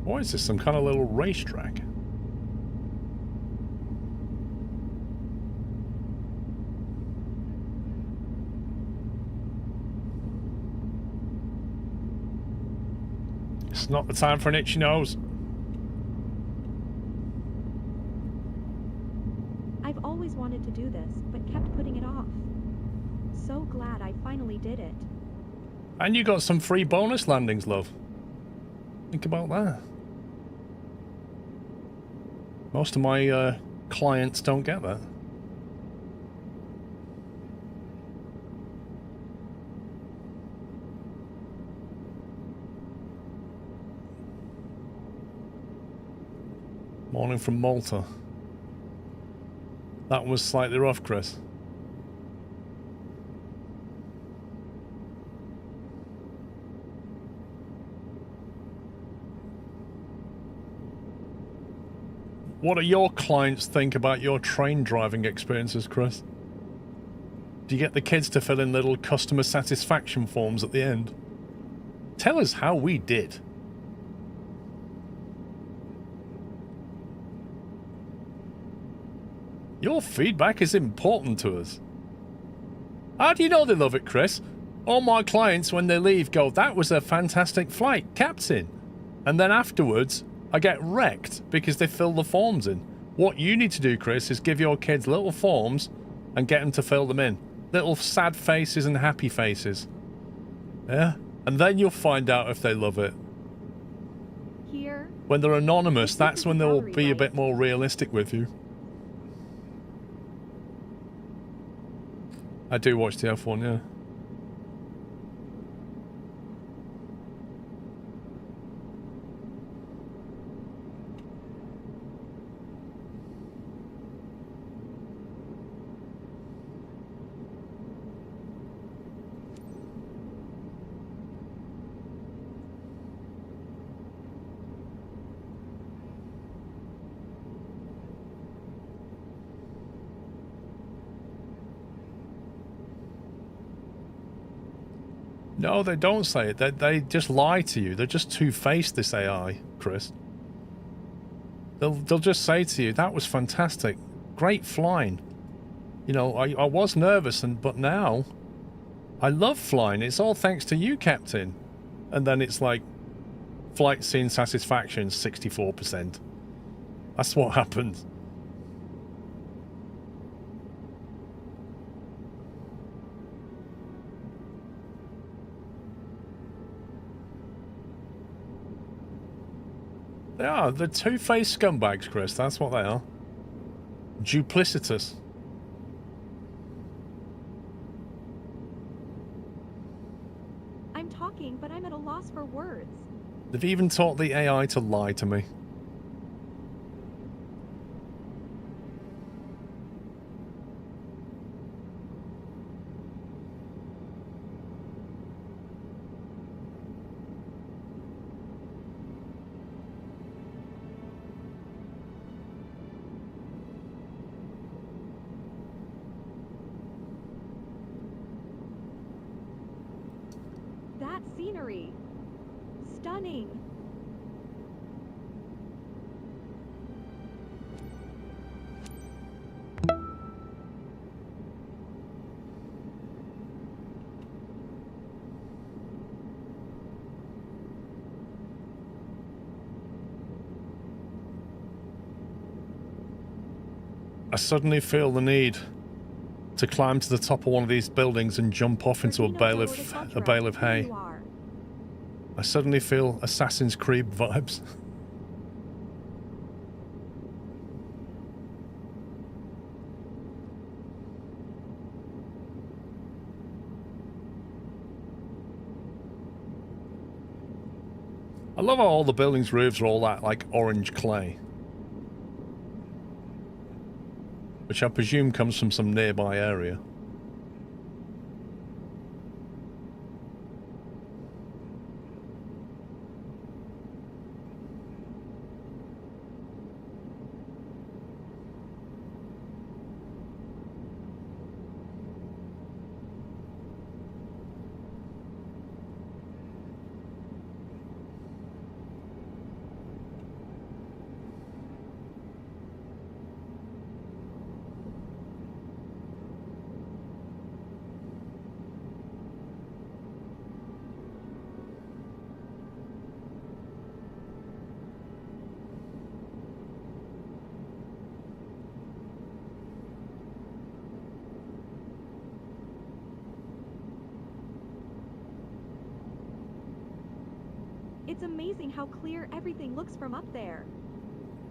What is this, some kind of little racetrack? It's not the time for an itchy nose. I've always wanted to do this, but kept putting it off. So glad I finally did it. And you got some free bonus landings, love. Think about that. Most of my clients don't get that. Morning from Malta. That was slightly rough, Chris. What do your clients think about your train driving experiences, Chris? Do you get the kids to fill in little customer satisfaction forms at the end? Tell us how we did. Your feedback is important to us. How do you know they love it, Chris? All my clients, when they leave, go, "That was a fantastic flight, Captain." And then afterwards, I get wrecked because they fill the forms in. What you need to do, Chris, is give your kids little forms and get them to fill them in. Little sad faces and happy faces. Yeah? And then you'll find out if they love it. Here. When they're anonymous, that's when they'll be a bit more realistic with you. I do watch the F1, yeah. No, they don't say it. They just lie to you. They're just two-faced, this AI, Chris. They'll just say to you, "That was fantastic. Great flying. You know, I was nervous, but now I love flying. It's all thanks to you, Captain." And then it's like, flight scene satisfaction, 64%. That's what happens. They are. They're two-faced scumbags, Chris. That's what they are. Duplicitous. I'm talking, but I'm at a loss for words. They've even taught the AI to lie to me. That scenery. Stunning. I suddenly feel the need to climb to the top of one of these buildings and jump off into a bale of hay. I suddenly feel Assassin's Creed vibes. I love how all the buildings' roofs are all that, like, orange clay. Which I presume comes from some nearby area. It's amazing how clear everything looks from up there.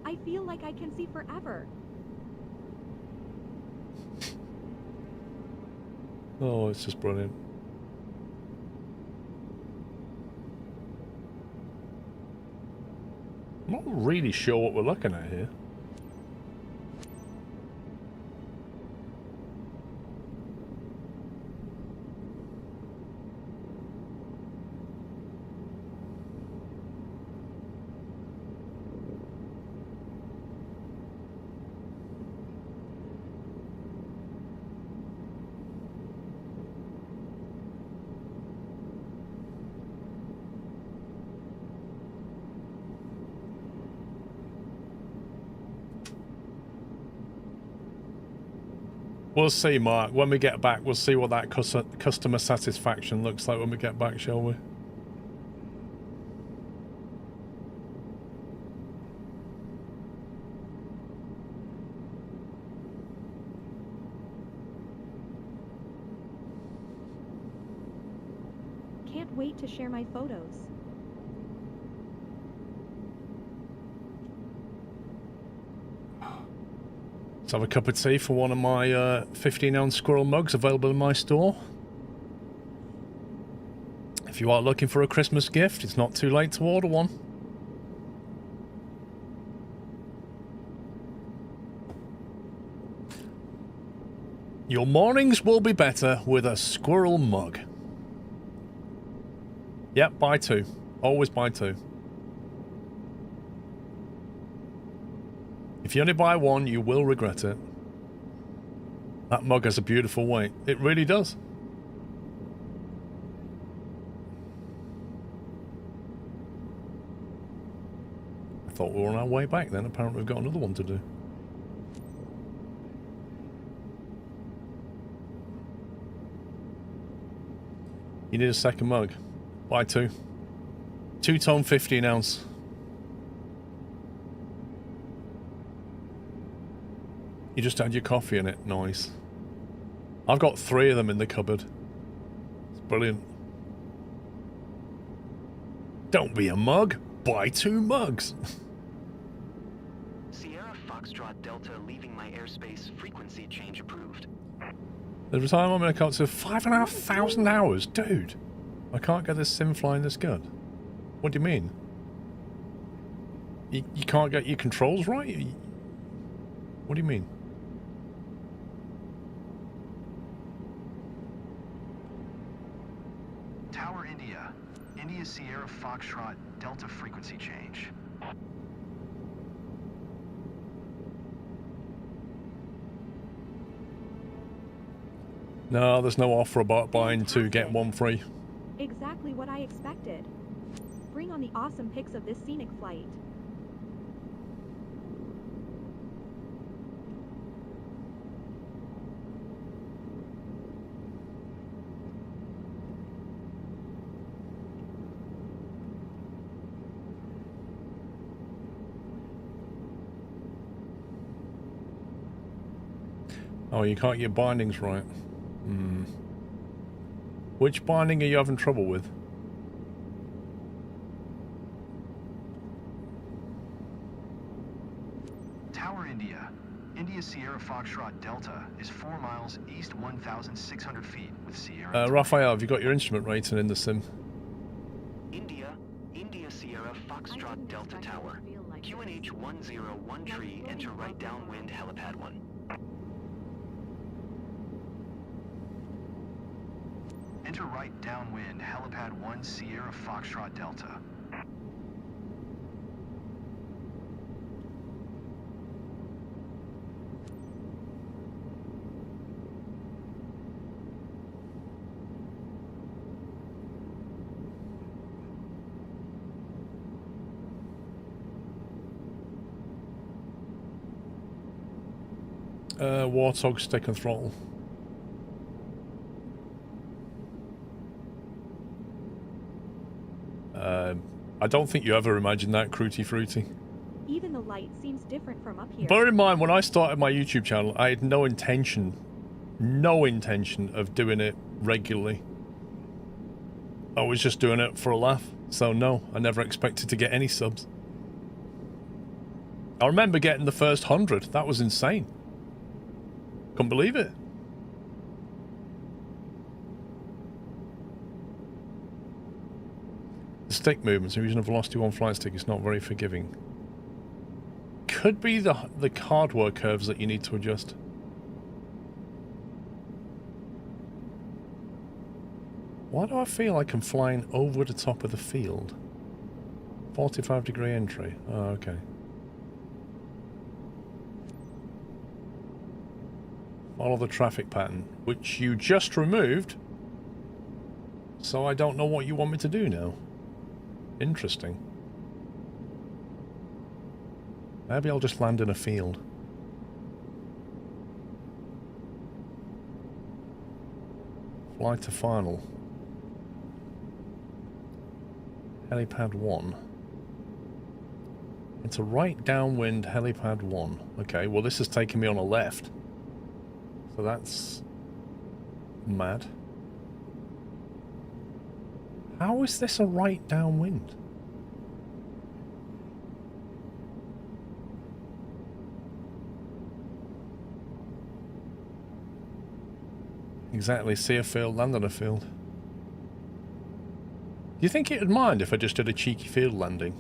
I feel like I can see forever. Oh, it's just brilliant. I'm not really sure what we're looking at here. We'll see, Mark. When we get back, we'll see what that customer satisfaction looks like when we get back, shall we? Can't wait to share my photos. Let's have a cup of tea for one of my 15-ounce squirrel mugs available in my store. If you are looking for a Christmas gift, it's not too late to order one. Your mornings will be better with a squirrel mug. Yep, buy two. Always buy two. If you only buy one, you will regret it. That mug has a beautiful weight. It really does. I thought we were on our way back then. Apparently we've got another one to do. You need a second mug. Buy two. 2-tone 15-ounce. You just add your coffee in it. Nice. I've got 3 of them in the cupboard. It's brilliant. Don't be a mug. Buy 2 mugs. Sierra Foxtrot Delta leaving my airspace, frequency change approved. The retirement on comes to 5,500 hours. Dude, I can't get this sim flying this good. What do you mean? You can't get your controls right? What do you mean? Tower India. India Sierra Foxtrot Delta frequency change. No, there's no offer about buying 2 get 1 free. Exactly what I expected. Bring on the awesome pics of this scenic flight. Oh, you can't get your bindings right. Hmm. Which binding are you having trouble with? Tower India. India Sierra Foxtrot Delta is 4 miles east 1,600 feet with Sierra. Raphael, have you got your instrument rating in the sim? India Sierra Foxtrot Delta Tower. QNH 101 tree, enter right downwind helipad 1. Enter right downwind helipad 1 Sierra Foxtrot Delta. Warthog stick and throttle. I don't think you ever imagined that, Cruty Fruity. Even the light seems different from up here. Bear in mind, when I started my YouTube channel, I had no intention of doing it regularly. I was just doing it for a laugh. So no, I never expected to get any subs. I remember getting the first 100. That was insane. Couldn't believe it. The stick movements, if using a velocity 1 flight stick, is not very forgiving. Could be the hardware curves that you need to adjust. Why do I feel like I'm flying over the top of the field? 45-degree entry. Oh, okay. Follow the traffic pattern, which you just removed. So I don't know what you want me to do now. Interesting. Maybe I'll just land in a field. Fly to final. Helipad 1. It's a right downwind helipad 1. Okay, well this is taking me on a left. So that's mad. How is this a right downwind? Exactly, see a field, land on a field. Do you think it would mind if I just did a cheeky field landing?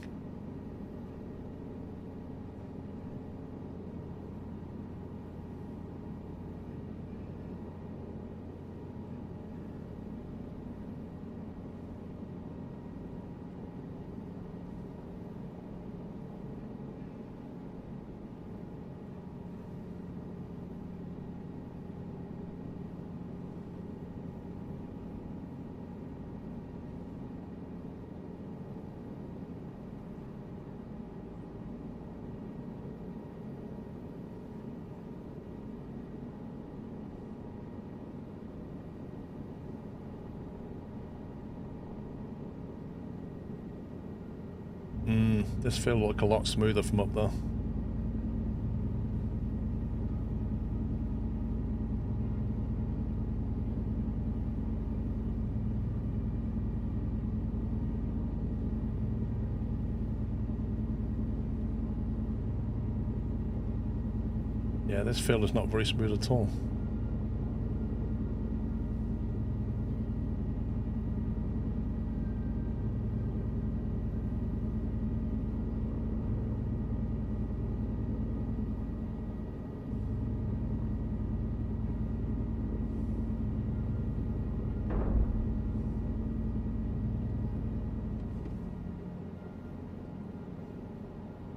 This field look a lot smoother from up there. Yeah, this field is not very smooth at all.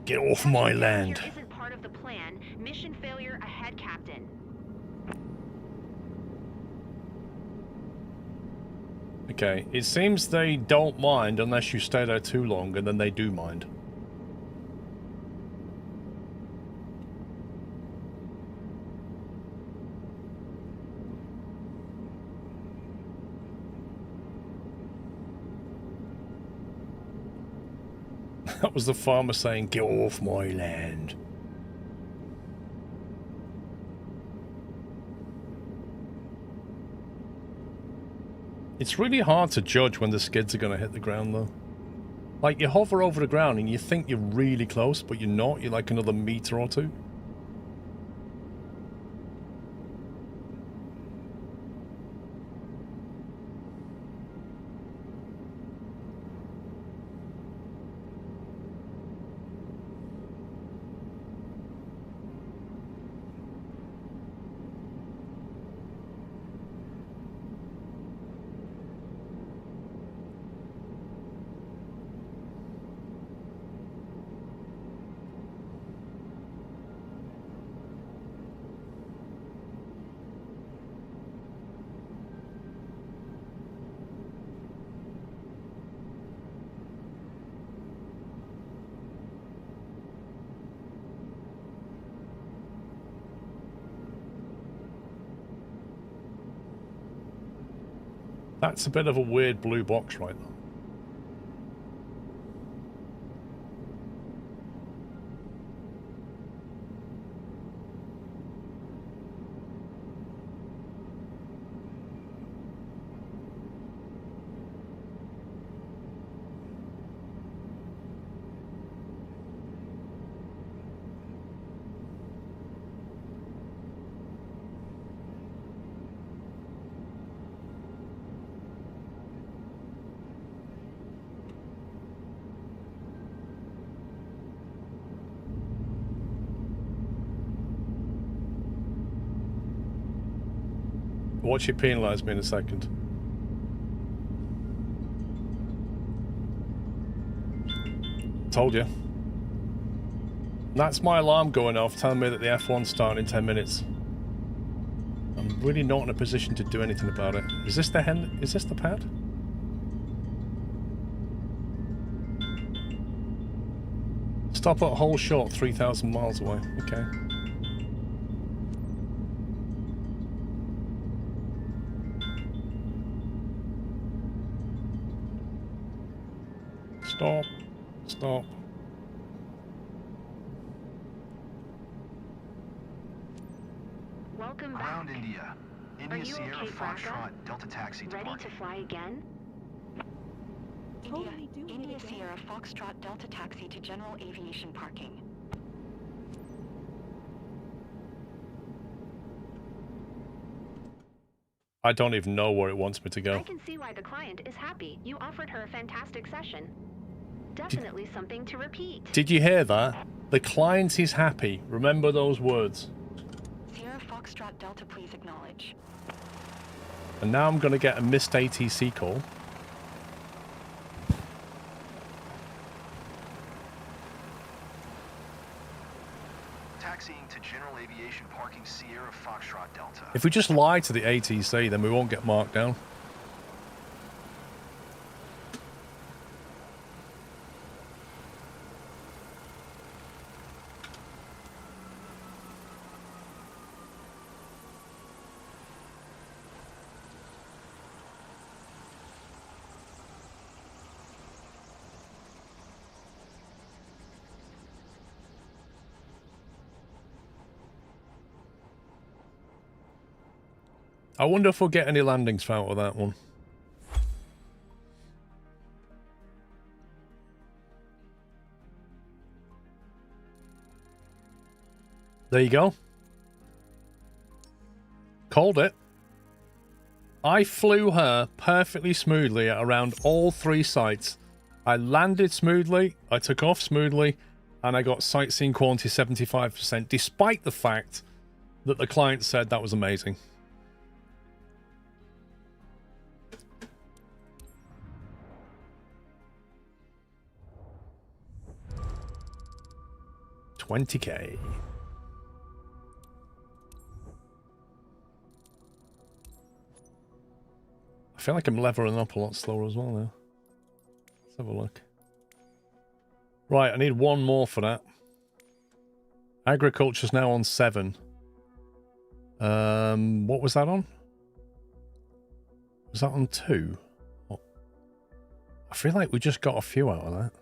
Get off my land. Here isn't part of the plan. Mission failure ahead, Captain. Okay, it seems they don't mind unless you stay there too long, and then they do mind. That was the farmer saying, "Get off my land." It's really hard to judge when the skids are going to hit the ground, though. Like, you hover over the ground and you think you're really close, but you're not. You're like another meter or two. That's a bit of a weird blue box right there. Watch it penalise me in a second. Told you. That's my alarm going off, telling me that the F1's starting in 10 minutes. I'm really not in a position to do anything about it. Is this the hen? Is this the pad? Stop at hole short, 3,000 miles away. Okay. Stop. Stop. Welcome back. Ground India. Are India you Sierra okay, Foxtrot Braca? Delta Taxi Ready departing. to fly again? Totally doing it India again. Sierra Foxtrot Delta Taxi to General Aviation Parking. I don't even know where it wants me to I go. can see why the client is happy. You offered her a fantastic session. Definitely something to repeat. Did you hear that? The client is happy. Remember those words. Sierra Foxtrot Delta, please acknowledge. And now I'm going to get a missed ATC call. Taxiing to General Aviation Parking Sierra Foxtrot Delta. If we just lie to the ATC, then we won't get marked down. I wonder if we'll get any landings out of that one. There you go. Called it. I flew her perfectly smoothly at around all 3 sites. I landed smoothly, I took off smoothly, and I got sightseeing quality 75%, despite the fact that the client said that was amazing. $20K. I feel like I'm leveling up a lot slower as well now. Let's have a look. Right, I need one more for that. Agriculture's now on 7. What was that on? Was that on 2? Oh. I feel like we just got a few out of that.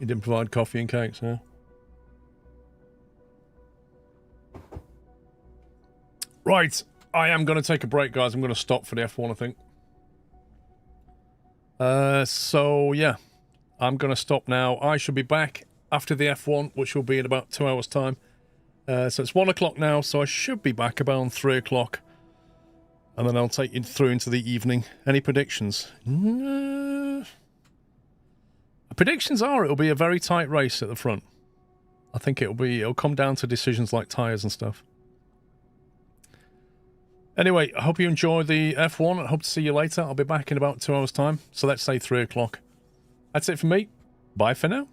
He didn't provide coffee and cakes, yeah. Right, I am going to take a break, guys. I'm going to stop for the F1, I think. So, yeah. I'm going to stop now. I should be back after the F1, which will be in about 2 hours' time. So it's 1 o'clock now, so I should be back about 3 o'clock. And then I'll take you through into the evening. Any predictions? Predictions are it'll be a very tight race at the front. I think it'll come down to decisions like tyres and stuff. Anyway, I hope you enjoy the F1. I hope to see you later. I'll be back in about 2 hours' time. So let's say 3 o'clock. That's it for me. Bye for now.